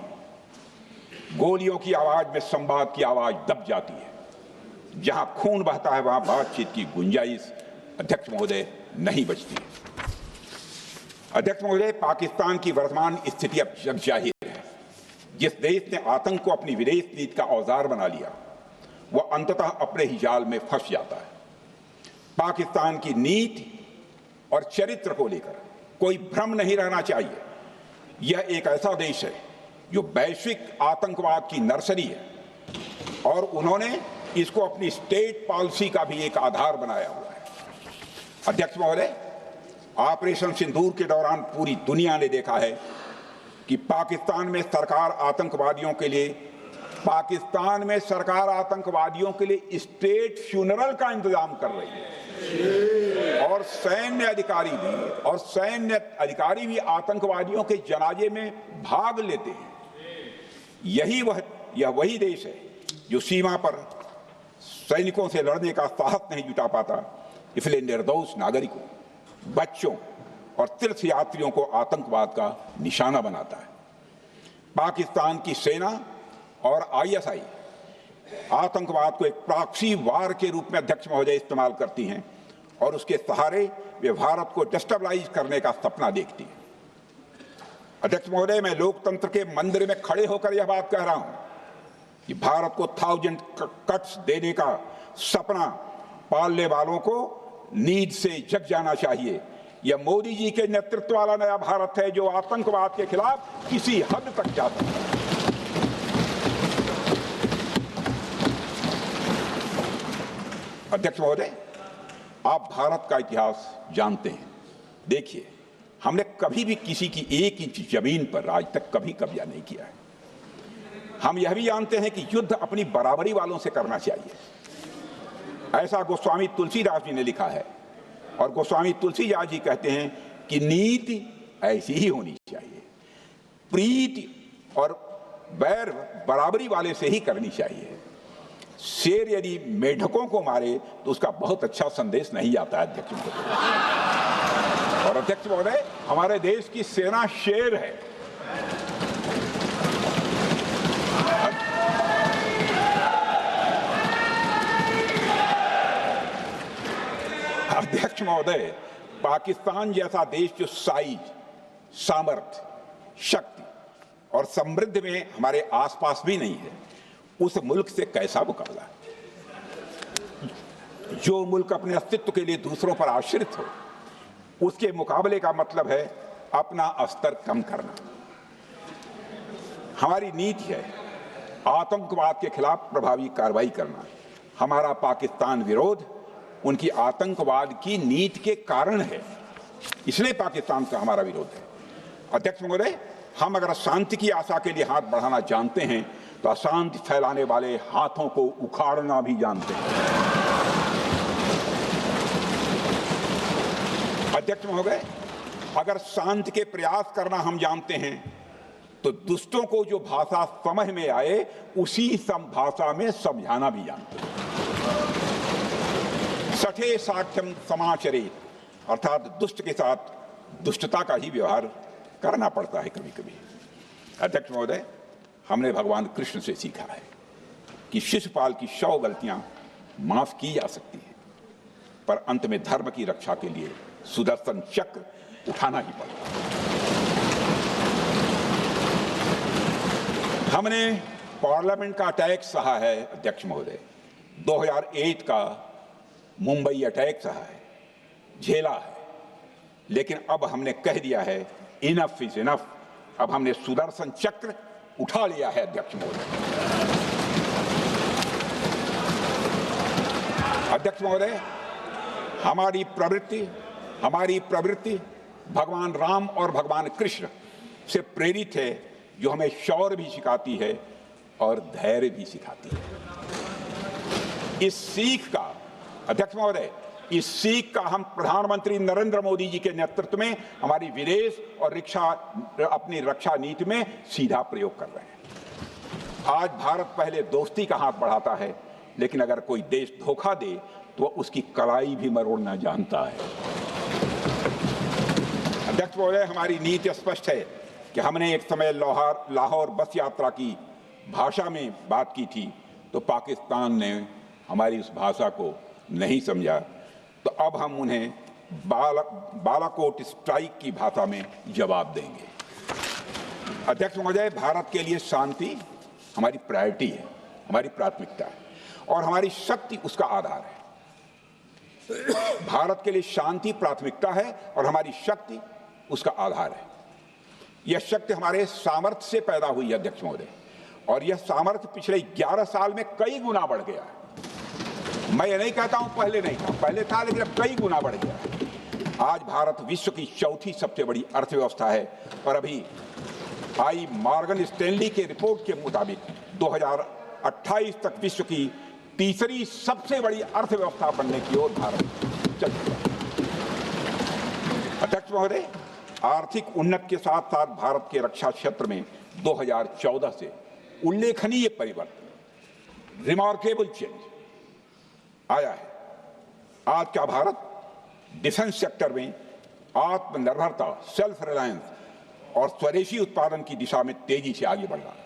गोलियों की आवाज में संवाद की आवाज दब जाती है। जहां खून बहता है वहां बातचीत की गुंजाइश अध्यक्ष महोदय नहीं बचती है। अध्यक्ष महोदय, पाकिस्तान की वर्तमान स्थिति अब जग जाहिर है। जिस देश ने आतंक को अपनी विदेश नीति का औजार बना लिया, वह अंततः अपने ही जाल में फंस जाता है। पाकिस्तान की नीति और चरित्र को लेकर कोई भ्रम नहीं रहना चाहिए। यह एक ऐसा देश है जो वैश्विक आतंकवाद की नर्सरी है और उन्होंने इसको अपनी स्टेट पॉलिसी का भी एक आधार बनाया हुआ है। अध्यक्ष महोदय, ऑपरेशन सिंदूर के दौरान पूरी दुनिया ने देखा है कि पाकिस्तान में सरकार आतंकवादियों के लिए स्टेट फ्यूनरल का इंतजाम कर रही है और सैन्य अधिकारी भी आतंकवादियों के जनाजे में भाग लेते हैं। यह वही देश है जो सीमा पर सैनिकों से लड़ने का साहस नहीं जुटा पाता, इसलिए निर्दोष नागरिकों, बच्चों और तीर्थयात्रियों को आतंकवाद का निशाना बनाता है। पाकिस्तान की सेना और आईएसआई आतंकवाद को एक प्रॉक्सी वार के रूप में अध्यक्ष महोदय इस्तेमाल करती हैं और उसके सहारे वे भारत को डिस्टेबलाइज करने का सपना देखती है। अध्यक्ष महोदय, मैं लोकतंत्र के मंदिर में खड़े होकर यह बात कह रहा हूं कि भारत को 1000 कट्स देने का सपना पालने वालों को नींद से जग जाना चाहिए। यह मोदी जी के नेतृत्व वाला नया भारत है जो आतंकवाद के खिलाफ किसी हद तक जा सकता है। अध्यक्ष महोदय, आप भारत का इतिहास जानते हैं। देखिए, हमने कभी भी किसी की 1 इंच जमीन पर आज तक कभी कब्जा नहीं किया है। हम यह भी जानते हैं कि युद्ध अपनी बराबरी वालों से करना चाहिए। ऐसा गोस्वामी तुलसीदास जी ने लिखा है और गोस्वामी तुलसीदास जी कहते हैं कि नीति ऐसी ही होनी चाहिए, प्रीति और बैर बराबरी वाले से ही करनी चाहिए। शेर यदि मेढकों को मारे तो उसका बहुत अच्छा संदेश नहीं आता है। अध्यक्ष महोदय, और अध्यक्ष महोदय, हमारे देश की सेना शेर है। अध्यक्ष महोदय, पाकिस्तान जैसा देश जो साइज, सामर्थ्य, शक्ति और समृद्धि में हमारे आसपास भी नहीं है, उस मुल्क से कैसा मुकाबला? जो मुल्क अपने अस्तित्व के लिए दूसरों पर आश्रित हो, उसके मुकाबले का मतलब है अपना स्तर कम करना। हमारी नीति है आतंकवाद के खिलाफ प्रभावी कार्रवाई करना। हमारा पाकिस्तान विरोध उनकी आतंकवाद की नीति के कारण है, इसलिए पाकिस्तान का हमारा विरोध है। अध्यक्ष महोदय, हम अगर शांति की आशा के लिए हाथ बढ़ाना जानते हैं तो अशांति फैलाने वाले हाथों को उखाड़ना भी जानते हैं। अध्यक्ष महोदय, अगर शांति के प्रयास करना हम जानते हैं तो दुष्टों को जो भाषा समझ में आए उसी भाषा में समझाना भी जानते हैं। सठे साक्ष्यम समाचरे, अर्थात दुष्ट के साथ दुष्टता का ही व्यवहार करना पड़ता है कभी कभी। अध्यक्ष महोदय, हमने भगवान कृष्ण से सीखा है कि शिशुपाल की 100 गलतियां माफ की जा सकती हैं, पर अंत में धर्म की रक्षा के लिए सुदर्शन चक्र उठाना ही पड़ता है। हमने पार्लियामेंट का अटैक सहा है अध्यक्ष महोदय, 2008 का मुंबई अटैक सहा है, झेला है, लेकिन अब हमने कह दिया है इनफ इज इनफ। अब हमने सुदर्शन चक्र उठा लिया है अध्यक्ष महोदय। अध्यक्ष महोदय, हमारी प्रवृत्ति भगवान राम और भगवान कृष्ण से प्रेरित है, जो हमें शौर्य भी सिखाती है और धैर्य भी सिखाती है। इस सीख का अध्यक्ष महोदय, इस सीख का हम प्रधानमंत्री नरेंद्र मोदी जी के नेतृत्व में हमारी विदेश और अपनी रक्षा नीति में सीधा प्रयोग कर रहे हैं। आज भारत पहले दोस्ती का हाथ बढ़ाता है, लेकिन अगर कोई देश धोखा दे तो उसकी कलाई भी मरोड़ना जानता है। अध्यक्ष महोदय, हमारी नीति स्पष्ट है कि हमने एक समय लाहौर बस यात्रा की भाषा में बात की थी, तो पाकिस्तान ने हमारी उस भाषा को नहीं समझा, तो अब हम उन्हें बालाकोट स्ट्राइक की भाषा में जवाब देंगे। अध्यक्ष महोदय, भारत के लिए शांति हमारी प्रायोरिटी है, हमारी प्राथमिकता है और हमारी शक्ति उसका आधार है। भारत के लिए शांति प्राथमिकता है और हमारी शक्ति उसका आधार है। यह शक्ति हमारे सामर्थ्य से पैदा हुई है अध्यक्ष महोदय, और यह सामर्थ्य पिछले 11 साल में कई गुना बढ़ गया है। मैं ये नहीं कहता हूं पहले नहीं था, पहले था, लेकिन अब कई गुना बढ़ गया है। आज भारत विश्व की चौथी सबसे बड़ी अर्थव्यवस्था है और अभी आई मॉर्गन स्टैनली के रिपोर्ट के मुताबिक 2028 तक विश्व की तीसरी सबसे बड़ी अर्थव्यवस्था बनने की ओर भारत चल रहा है। अध्यक्ष महोदय, आर्थिक उन्नति के साथ साथ भारत के रक्षा क्षेत्र में 2014 से उल्लेखनीय परिवर्तन, रिमार्केबल चेंज आया है। आज का भारत डिफेंस सेक्टर में आत्मनिर्भरता, सेल्फ रिलायंस और स्वदेशी उत्पादन की दिशा में तेजी से आगे बढ़ रहा है।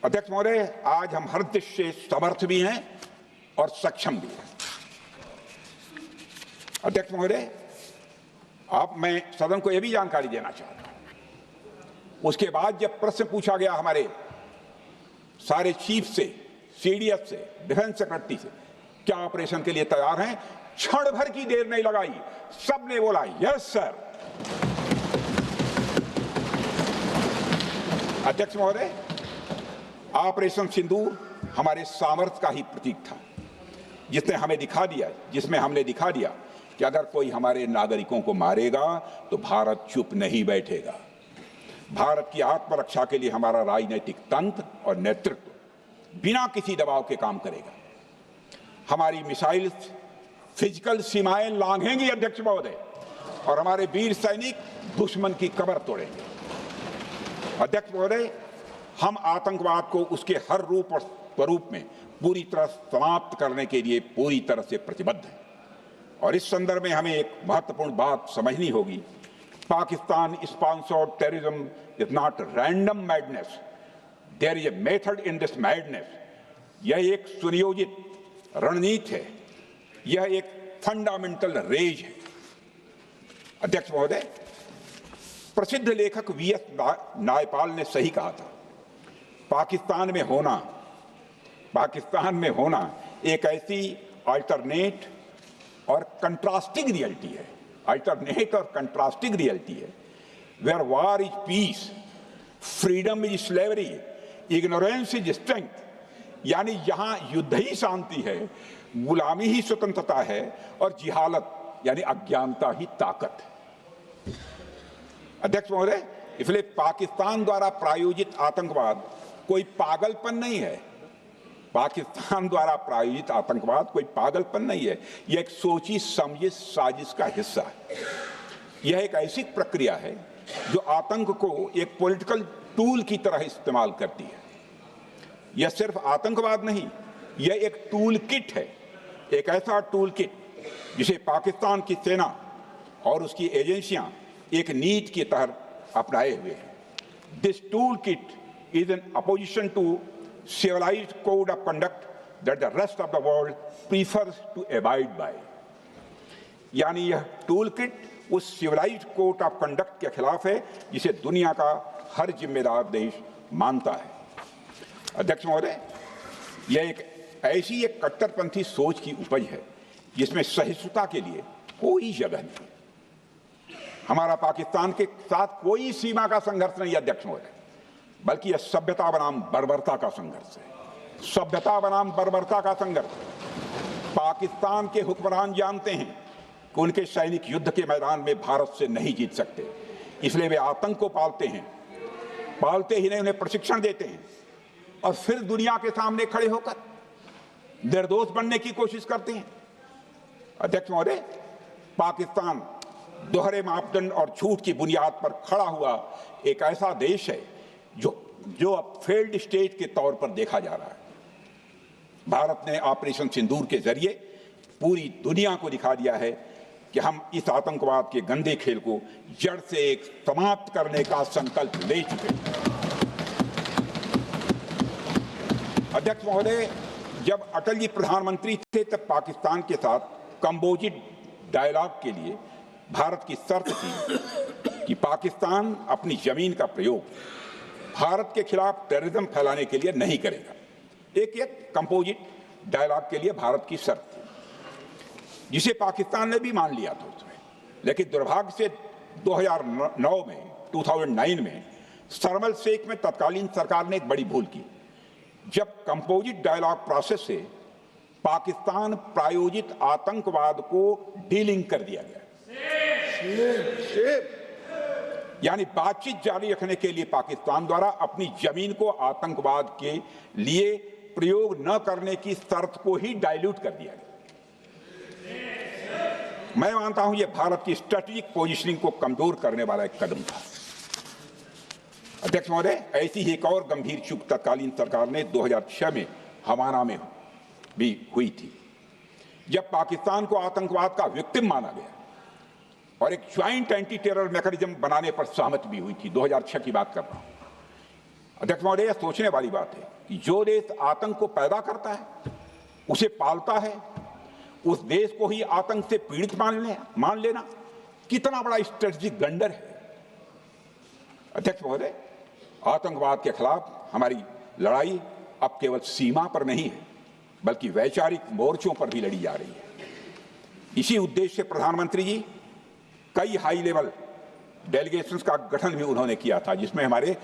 अध्यक्ष महोदय, आज हम हर दृष्टि से समर्थ भी हैं और सक्षम भी हैं। अध्यक्ष महोदय, मैं सदन को यह भी जानकारी देना चाहता हूं, उसके बाद जब प्रश्न पूछा गया हमारे सारे चीफ से, सीडीएस से, डिफेंस सेक्रेटरी से, क्या ऑपरेशन के लिए तैयार हैं, क्षण भर की देर नहीं लगाई, सबने बोला यस सर। अध्यक्ष महोदय, ऑपरेशन सिंदूर हमारे सामर्थ्य का ही प्रतीक था, जिसमें हमने दिखा दिया कि अगर कोई हमारे नागरिकों को मारेगा तो भारत चुप नहीं बैठेगा। भारत की आत्मरक्षा के लिए हमारा राजनीतिक तंत्र और नेतृत्व बिना किसी दबाव के काम करेगा। हमारी मिसाइल फिजिकल सीमाएं लांघेंगी अध्यक्ष महोदय, और हमारे वीर सैनिक दुश्मन की कमर तोड़ेंगे। अध्यक्ष महोदय, हम आतंकवाद को उसके हर रूप और स्वरूप में पूरी तरह समाप्त करने के लिए पूरी तरह से प्रतिबद्ध हैं, और इस संदर्भ में हमें एक महत्वपूर्ण बात समझनी होगी। Pakistan sponsored terrorism is not random madness, there is a method in this madness. यह एक सुनियोजित रणनीति है, यह एक फंडामेंटल रेज है। अध्यक्ष महोदय, प्रसिद्ध लेखक वीएस नायपाल ने सही कहा था, पाकिस्तान में होना एक ऐसी अल्टरनेट और कंट्रास्टिंग रियलिटी है, where war is peace, freedom is slavery, ignorance is strength. यानी यहां युद्ध ही शांति है, गुलामी ही स्वतंत्रता है और जिहालत यानी अज्ञानता ही ताकत है। अध्यक्ष महोदय, इसलिए पाकिस्तान द्वारा प्रायोजित आतंकवाद कोई पागलपन नहीं है। पाकिस्तान द्वारा प्रायोजित आतंकवाद कोई पागलपन नहीं है, यह एक सोची समझी साजिश का हिस्सा है। यह एक ऐसी प्रक्रिया है जो आतंक को एक पॉलिटिकल टूल की तरह इस्तेमाल करती है। यह सिर्फ आतंकवाद नहीं, यह एक टूल किट है, एक ऐसा टूल किट जिसे पाकिस्तान की सेना और उसकी एजेंसियां एक नीति के तहत अपनाए हुए हैं। This tool kit is an opposition to civilized code of conduct that the rest of the world prefers to abide by। यानी यह टूल किट उस सिविलाइज्ड कोड ऑफ कंडक्ट के खिलाफ है जिसे दुनिया का हर जिम्मेदार देश मानता है। अध्यक्ष महोदय, यह एक कट्टरपंथी सोच की उपज है जिसमें सहिष्णुता के लिए कोई जगह नहीं। हमारा पाकिस्तान के साथ कोई सीमा का संघर्ष नहीं है अध्यक्ष महोदय, बल्कि यह सभ्यता बनाम बर्बरता का संघर्ष है। सभ्यता बनाम बर्बरता का संघर्ष। पाकिस्तान के हुक्मरान जानते हैं कि उनके सैनिक युद्ध के मैदान में भारत से नहीं जीत सकते, इसलिए वे आतंक को पालते हैं, पालते ही नहीं उन्हें प्रशिक्षण देते हैं और फिर दुनिया के सामने खड़े होकर निर्दोष बनने की कोशिश करते हैं। अध्यक्ष महोदय, पाकिस्तान दोहरे मापदंड और झूठ की बुनियाद पर खड़ा हुआ एक ऐसा देश है जो अब फेल्ड स्टेट के तौर पर देखा जा रहा है। भारत ने ऑपरेशन सिंदूर के जरिए पूरी दुनिया को दिखा दिया है कि हम इस आतंकवाद के गंदे खेल को जड़ से एक समाप्त करने का संकल्प ले चुके हैं। अध्यक्ष महोदय, जब अटल जी प्रधानमंत्री थे तब पाकिस्तान के साथ कंपोजिट डायलॉग के लिए भारत की शर्त थी कि पाकिस्तान अपनी जमीन का प्रयोग भारत के खिलाफ टेररिज्म फैलाने के लिए नहीं करेगा। एक कंपोजिट डायलॉग के लिए भारत की शर्त थी, जिसे पाकिस्तान ने भी मान लिया था उसमें। लेकिन दुर्भाग्य से 2009 में शर्म शेख में तत्कालीन सरकार ने एक बड़ी भूल की, जब कंपोजिट डायलॉग प्रोसेस से पाकिस्तान प्रायोजित आतंकवाद को डीलिंक कर दिया गया। यानी बातचीत जारी रखने के लिए पाकिस्तान द्वारा अपनी जमीन को आतंकवाद के लिए प्रयोग न करने की शर्त को ही डाइल्यूट कर दिया गया। मैं मानता हूं यह भारत की स्ट्रेटेजिक पोजीशनिंग को कमजोर करने वाला एक कदम था। अध्यक्ष महोदय, ऐसी ही एक और गंभीर चूक तत्कालीन सरकार ने 2006 में हवाना में भी हुई थी, जब पाकिस्तान को आतंकवाद का विक्टिम माना गया और एक ज्वाइंट एंटी टेरर मैकेनिज्म बनाने पर सहमति भी हुई थी। 2006 की बात कर रहा हूं। अध्यक्ष महोदय, यह सोचने वाली बात है कि जो देश आतंक को पैदा करता है, उसे पालता है, उस देश को ही आतंक से पीड़ित मान लेना कितना बड़ा स्ट्रेटेजिक ब्लंडर है। अध्यक्ष महोदय, आतंकवाद के खिलाफ हमारी लड़ाई अब केवल सीमा पर नहीं है, बल्कि वैचारिक मोर्चों पर भी लड़ी जा रही है। इसी उद्देश्य से प्रधानमंत्री जी कई हाई लेवल डेलीगेशंस का गठन भी उन्होंने किया था, जिसमें हमारे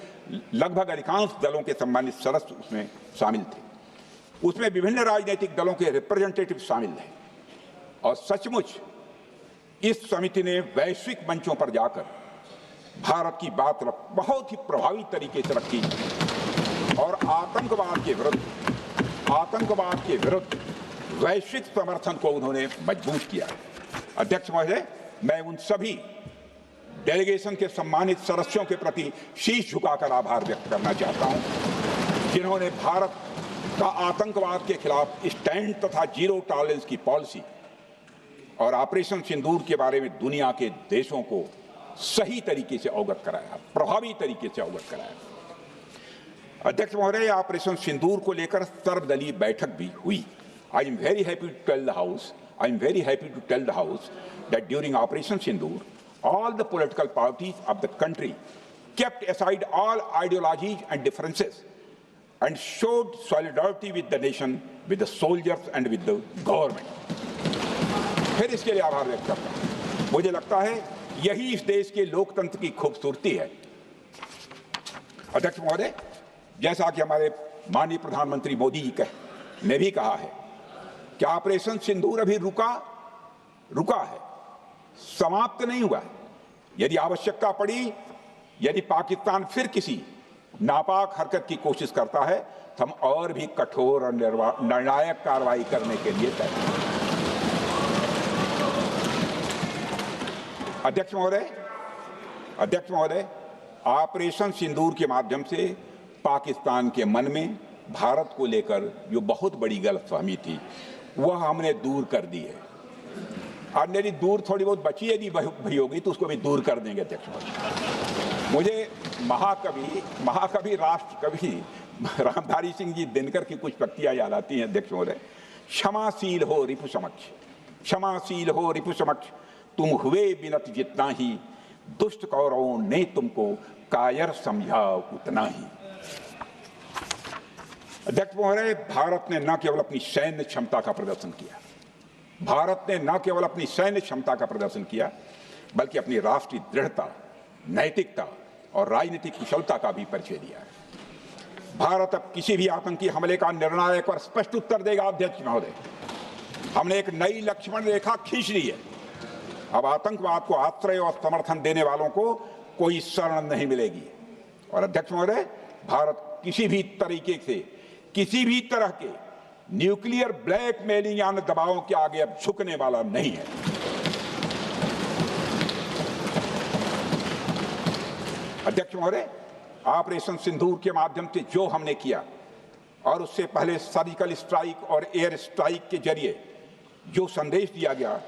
लगभग अधिकांश दलों के सम्मानित सदस्य उसमें शामिल थे। उसमें विभिन्न राजनीतिक दलों के रिप्रेजेंटेटिव शामिल थे और सचमुच इस समिति ने वैश्विक मंचों पर जाकर भारत की बात बहुत ही प्रभावी तरीके से रखी और आतंकवाद के विरुद्ध वैश्विक समर्थन को उन्होंने मजबूत किया। अध्यक्ष महोदय, मैं उन सभी डेलीगेशन के सम्मानित सदस्यों के प्रति शीश झुकाकर आभार व्यक्त करना चाहता हूं, जिन्होंने भारत का आतंकवाद के खिलाफ स्टैंड तथा जीरो टॉलरेंस की पॉलिसी और ऑपरेशन सिंदूर के बारे में दुनिया के देशों को सही तरीके से अवगत कराया, प्रभावी तरीके से अवगत कराया। अध्यक्ष महोदय, ऑपरेशन सिंदूर को लेकर सर्वदलीय बैठक भी हुई। I am very happy to tell the house that during Operation Sindoor, all the political parties of the country kept aside all ideologies and differences and showed solidarity with the nation, with the soldiers and with the government। फिर इसके लिए आभार व्यक्त करता हूं। मुझे लगता है यही इस देश के लोकतंत्र की खूबसूरती है। अध्यक्ष महोदय, जैसा कि हमारे माननीय प्रधानमंत्री मोदी जी ने भी कहा है कि ऑपरेशन सिंदूर अभी रुका है, समाप्त नहीं हुआ है। यदि आवश्यकता पड़ी, यदि पाकिस्तान फिर किसी नापाक हरकत की कोशिश करता है, तो हम और भी कठोर और निर्णायक कार्रवाई करने के लिए तैयार हैं। अध्यक्ष महोदय, अध्यक्ष महोदय, ऑपरेशन सिंदूर के माध्यम से पाकिस्तान के मन में भारत को लेकर जो बहुत बड़ी गलतफहमी थी वह हमने दूर कर दी है। और मेरी दूर थोड़ी बहुत बची यदि भई होगी तो उसको भी दूर कर देंगे अध्यक्ष महोदय। मुझे महाकवि राष्ट्र कवि रामधारी सिंह जी दिनकर की कुछ पंक्तियां याद आती हैं अध्यक्ष महोदय। क्षमाशील हो रिपु समक्ष, क्षमाशील हो रिपु समक्ष, तुम हुए विनत जितना ही, दुष्ट कौरवों ने तुमको कायर समझा उतना ही। अध्यक्ष महोदय, भारत ने न केवल अपनी सैन्य क्षमता का प्रदर्शन किया, भारत ने न केवल अपनी सैन्य क्षमता का प्रदर्शन किया बल्कि अपनी राष्ट्रीय दृढ़ता, नैतिकता और राजनीतिक कुशलता का भी परिचय दिया है। भारत अब किसी भी आतंकी हमले का निर्णायक और स्पष्ट उत्तर देगा। अध्यक्ष महोदय, हमने एक नई लक्ष्मण रेखा खींच ली है। अब आतंकवाद को आश्रय और समर्थन देने वालों को कोई शरण नहीं मिलेगी। और अध्यक्ष महोदय, भारत किसी भी तरीके से किसी भी तरह के न्यूक्लियर ब्लैकमेलिंग या दबावों के आगे अब झुकने वाला नहीं है। अध्यक्ष महोदय, ऑपरेशन सिंदूर के माध्यम से जो हमने किया और उससे पहले सर्जिकल स्ट्राइक और एयर स्ट्राइक के जरिए जो संदेश दिया गया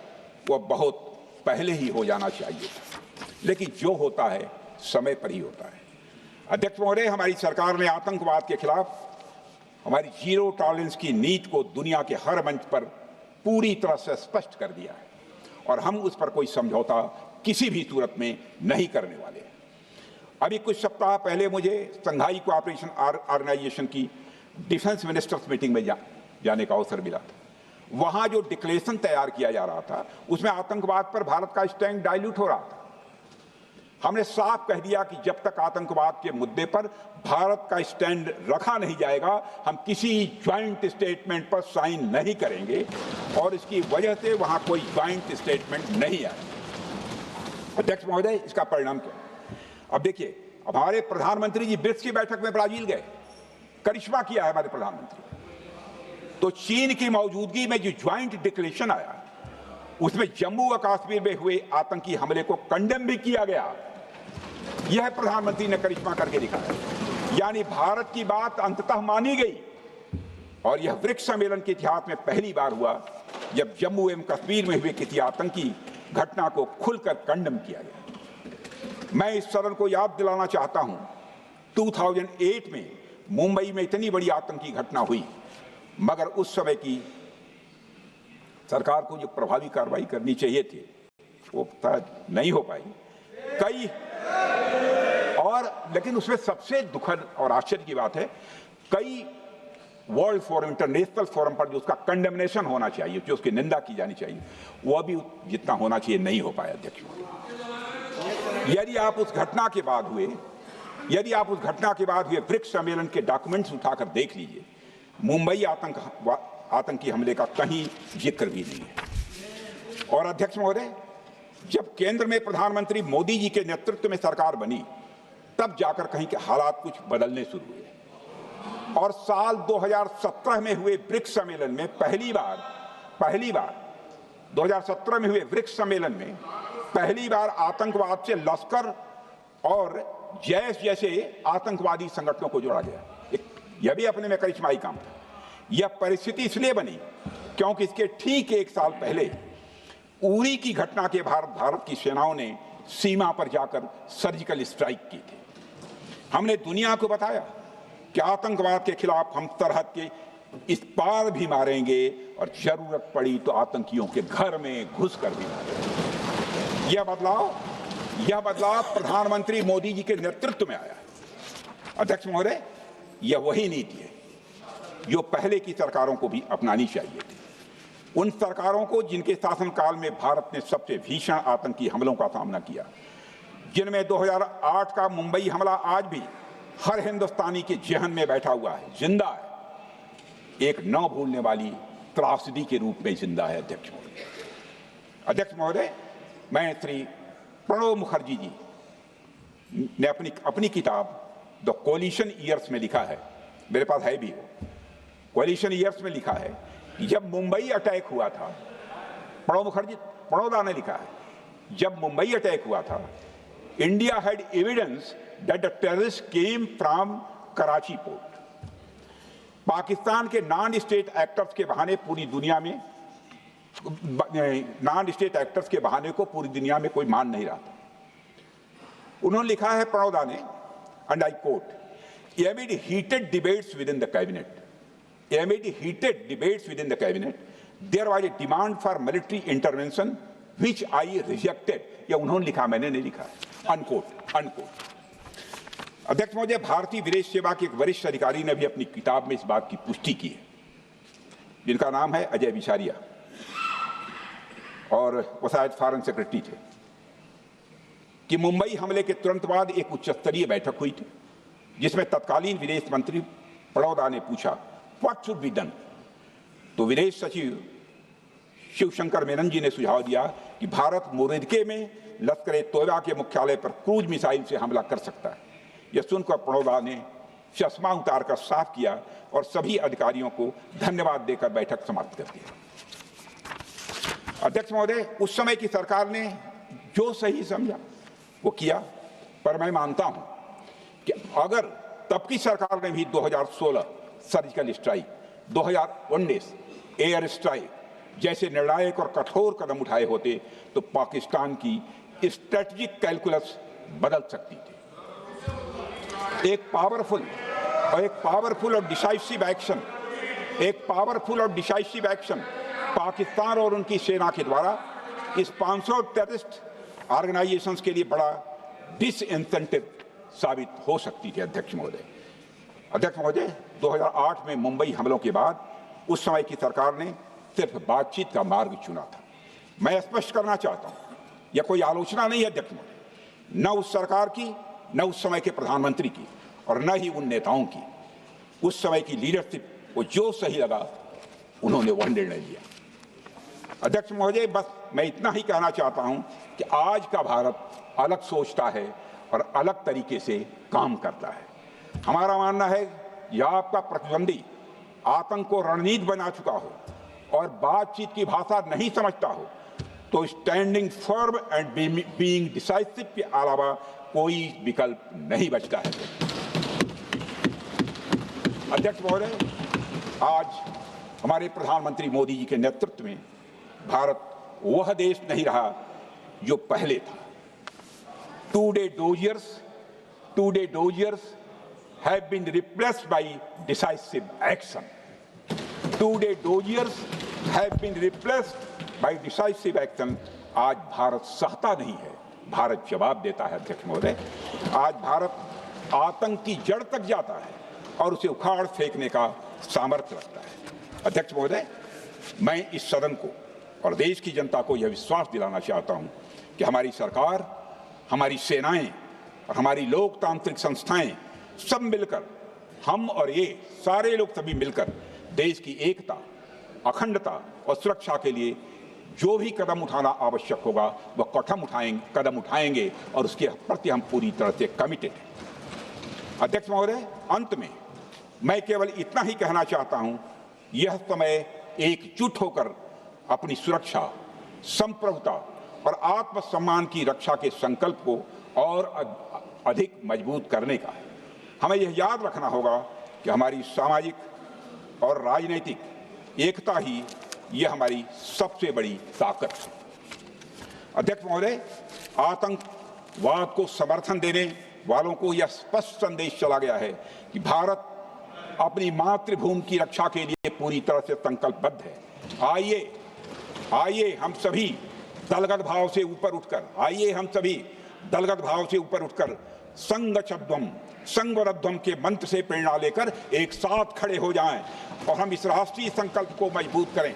वह बहुत पहले ही हो जाना चाहिए, लेकिन जो होता है समय पर ही होता है। अध्यक्ष महोदय, हमारी सरकार ने आतंकवाद के खिलाफ हमारी जीरो टॉलरेंस की नीति को दुनिया के हर मंच पर पूरी तरह से स्पष्ट कर दिया है और हम उस पर कोई समझौता किसी भी सूरत में नहीं करने वाले। अभी कुछ सप्ताह पहले मुझे शंघाई कोऑपरेशन ऑर्गेनाइजेशन की डिफेंस मिनिस्टर्स मीटिंग में जाने का अवसर मिला था। वहां जो डिक्लेरेशन तैयार किया जा रहा था उसमें आतंकवाद पर भारत का स्टैंड डाइल्यूट हो रहा था। हमने साफ कह दिया कि जब तक आतंकवाद के मुद्दे पर भारत का स्टैंड रखा नहीं जाएगा हम किसी ज्वाइंट स्टेटमेंट पर साइन नहीं करेंगे और इसकी वजह से वहां कोई ज्वाइंट स्टेटमेंट नहीं आया। अध्यक्ष महोदय, इसका परिणाम क्या? अब देखिए, हमारे प्रधानमंत्री जी ब्रिक्स की बैठक में ब्राजील गए, करिश्मा किया है हमारे प्रधानमंत्री। तो चीन की मौजूदगी में जो ज्वाइंट डिक्लेरेशन आया उसमें जम्मू व कश्मीर में हुए आतंकी हमले को कंडेम भी किया गया। यह प्रधानमंत्री ने करिश्मा करके दिखाया, यानी भारत की बात अंततः मानी गई। और यह ब्रिक्स सम्मेलन के इतिहास में पहली बार हुआ जब जम्मू एवं कश्मीर में हुए किसी आतंकी घटना को खुलकर कंडेम किया गया। मैं इस सदन को याद दिलाना चाहता हूं, 2008 में मुंबई में इतनी बड़ी आतंकी घटना हुई मगर उस समय की सरकार को जो प्रभावी कार्रवाई करनी चाहिए थी वो नहीं हो पाई लेकिन उसमें सबसे दुखद और आश्चर्य की बात है, कई वर्ल्ड फोरम, इंटरनेशनल फोरम पर जो उसका कंडेमनेशन होना चाहिए, जो उसकी निंदा की जानी चाहिए, वह भी जितना होना चाहिए नहीं हो पाया। अध्यक्ष, यदि आप उस घटना के बाद हुए ब्रिक्स सम्मेलन के डॉक्यूमेंट्स उठाकर देख लीजिए, मुंबई आतंकी हमले का कहीं जिक्र भी नहीं है। और अध्यक्ष महोदय, जब केंद्र में प्रधानमंत्री मोदी जी के नेतृत्व में सरकार बनी तब जाकर कहीं के हालात कुछ बदलने शुरू हुए और साल 2017 में हुए ब्रिक्स सम्मेलन में पहली बार 2017 में हुए ब्रिक्स सम्मेलन में पहली बार आतंकवाद से लश्कर और जैश जैसे आतंकवादी संगठनों को जोड़ा गया। यह भी अपने में करिश्माई काम था। यह परिस्थिति इसलिए बनी क्योंकि इसके ठीक एक साल पहले उरी की घटना के भारत की सेनाओं ने सीमा पर जाकर सर्जिकल स्ट्राइक की थी। हमने दुनिया को बताया कि आतंकवाद के खिलाफ हम सरहद के इस पार भी मारेंगे और जरूरत पड़ी तो आतंकियों के घर में घुसकर भी मारेंगे। यह बदलाव प्रधानमंत्री मोदी जी के नेतृत्व में आया। अध्यक्ष महोदय, यह वही नीति है जो पहले की सरकारों को भी अपनानी चाहिए थी। उन सरकारों को जिनके शासनकाल में भारत ने सबसे भीषण आतंकी हमलों का सामना किया, जिनमें 2008 का मुंबई हमला आज भी हर हिंदुस्तानी के जहन में बैठा हुआ है, जिंदा है, एक न भूलने वाली त्रासदी के रूप में जिंदा है। अध्यक्ष महोदय, मैं श्री प्रणब मुखर्जी जी ने अपनी किताब द कोलिशन ईयर्स में लिखा है, मेरे पास है भी, कोलिशन ईयर्स में लिखा है कि जब मुंबई अटैक हुआ था, प्रणब दा ने लिखा है, जब मुंबई अटैक हुआ था India had evidence that the terrorists came from Karachi port. Pakistan के नॉन स्टेट एक्टर्स के बहाने पूरी दुनिया में को पूरी दुनिया में कोई मान नहीं रहा था। उन्होंने लिखा है प्रणोदा ने, and I quote, amid heated debates within the cabinet, there was a demand for military intervention which I rejected. ये उन्होंने लिखा, मैंने नहीं लिखा, अनकोट। अध्यक्ष महोदय, भारतीय विदेश सेवा के एक वरिष्ठ अधिकारी ने भी अपनी किताब में इस बात की पुष्टि की है, जिनका नाम है अजय बिसारिया, और वो शायद फॉरेन सेक्रेटरी थे, कि मुंबई हमले के तुरंत बाद एक उच्च स्तरीय बैठक हुई थी जिसमें तत्कालीन विदेश मंत्री प्रणोदा ने पूछा व्हाट शुड बी डन। तो विदेश सचिव शिवशंकर मेनन जी ने सुझाव दिया कि भारत मोरदके में लश्कर तोयबा के मुख्यालय पर क्रूज मिसाइल से हमला कर सकता है। यह सुनकर प्रणोदा ने चश्मा उतारकर साफ किया और सभी अधिकारियों को धन्यवाद देकर बैठक समाप्त कर दिया। अध्यक्ष महोदय, उस समय की सरकार ने जो सही समझा वो किया, पर मैं मानता हूं कि अगर तब की सरकार ने भी 2016 सर्जिकल स्ट्राइक, 2019 एयर स्ट्राइक जैसे निर्णायक और कठोर कदम उठाए होते तो पाकिस्तान की स्ट्रेटजिक कैलकुलस बदल सकती थी। एक पावरफुल और डिसाइसिव एक्शन पाकिस्तान और उनकी सेना के द्वारा इस 500 टेररिस्ट ऑर्गेनाइजेशंस के लिए बड़ा डिसइंसेंटिव साबित हो सकती थी। अध्यक्ष महोदय, 2008 में मुंबई हमलों के बाद उस समय की सरकार ने सिर्फ बातचीत का मार्ग चुना था। मैं स्पष्ट करना चाहता हूं, यह कोई आलोचना नहीं है अध्यक्ष महोदय, न उस सरकार की, न उस समय के प्रधानमंत्री की, और न ही उन नेताओं की। उस समय की लीडरशिप को जो सही लगा उन्होंने वह निर्णय लिया। अध्यक्ष महोदय, बस मैं इतना ही कहना चाहता हूं कि आज का भारत अलग सोचता है और अलग तरीके से काम करता है। हमारा मानना है यह आपका प्रतिद्वंदी आतंक को रणनीति बना चुका हो और बातचीत की भाषा नहीं समझता हो तो standing firm and being decisive के अलावा कोई विकल्प नहीं बचता है। अध्यक्ष महोदय, आज हमारे प्रधानमंत्री मोदी जी के नेतृत्व में भारत वह देश नहीं रहा जो पहले था। Today doziers have been replaced by decisive action. आज भारत सहता नहीं है, भारत जवाब देता है। अध्यक्ष महोदय, आज भारत आतंक की जड़ तक जाता है और उसे उखाड़ फेंकने का सामर्थ्य रखता है। अध्यक्ष महोदय, मैं इस सदन को और देश की जनता को यह विश्वास दिलाना चाहता हूं कि हमारी सरकार, हमारी सेनाएं और हमारी लोकतांत्रिक संस्थाएं सब मिलकर, हम और ये सारे लोग सभी मिलकर देश की एकता, अखंडता और सुरक्षा के लिए जो भी कदम उठाना आवश्यक होगा वह कदम उठाएंगे और उसके प्रति हम पूरी तरह से कमिटेड हैं। अध्यक्ष महोदय, अंत में मैं केवल इतना ही कहना चाहता हूं, यह समय एकजुट होकर अपनी सुरक्षा, संप्रभुता और आत्मसम्मान की रक्षा के संकल्प को और अधिक मजबूत करने का है। हमें यह याद रखना होगा कि हमारी सामाजिक और राजनीतिक एकता ही यह हमारी सबसे बड़ी ताकत है। अध्यक्ष महोदय, आतंकवाद को समर्थन देने वालों को यह स्पष्ट संदेश चला गया है कि भारत अपनी मातृभूमि की रक्षा के लिए पूरी तरह से संकल्पबद्ध है। आइए हम सभी दलगत भाव से ऊपर उठकर संगवरध्वम के मंत्र से प्रेरणा लेकर एक साथ खड़े हो जाएं और हम इस राष्ट्रीय संकल्प को मजबूत करें।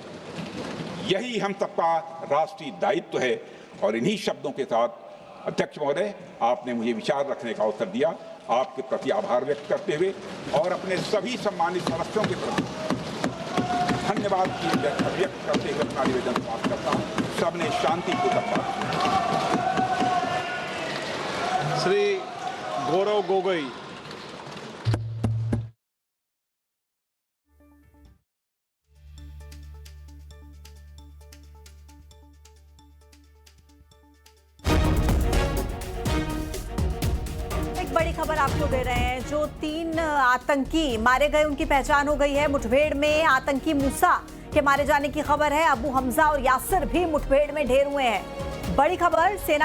यही हम सबका राष्ट्रीय दायित्व है। और इन्हीं शब्दों के साथ अध्यक्ष महोदय, आपने मुझे विचार रखने का अवसर दिया, आपके प्रति आभार व्यक्त करते हुए और अपने सभी सम्मानित सदस्यों के प्रति धन्यवाद व्यक्त करते हुए अपना निवेदन समाप्त करता हूँ। सबने शांतिपूर्वक बात। श्री गौरव गोगोई। खबर आपको दे रहे हैं। जो 3 आतंकी मारे गए उनकी पहचान हो गई है। मुठभेड़ में आतंकी मूसा के मारे जाने की खबर है। अबू हमजा और यासिर भी मुठभेड़ में ढेर हुए हैं। बड़ी खबर, सेना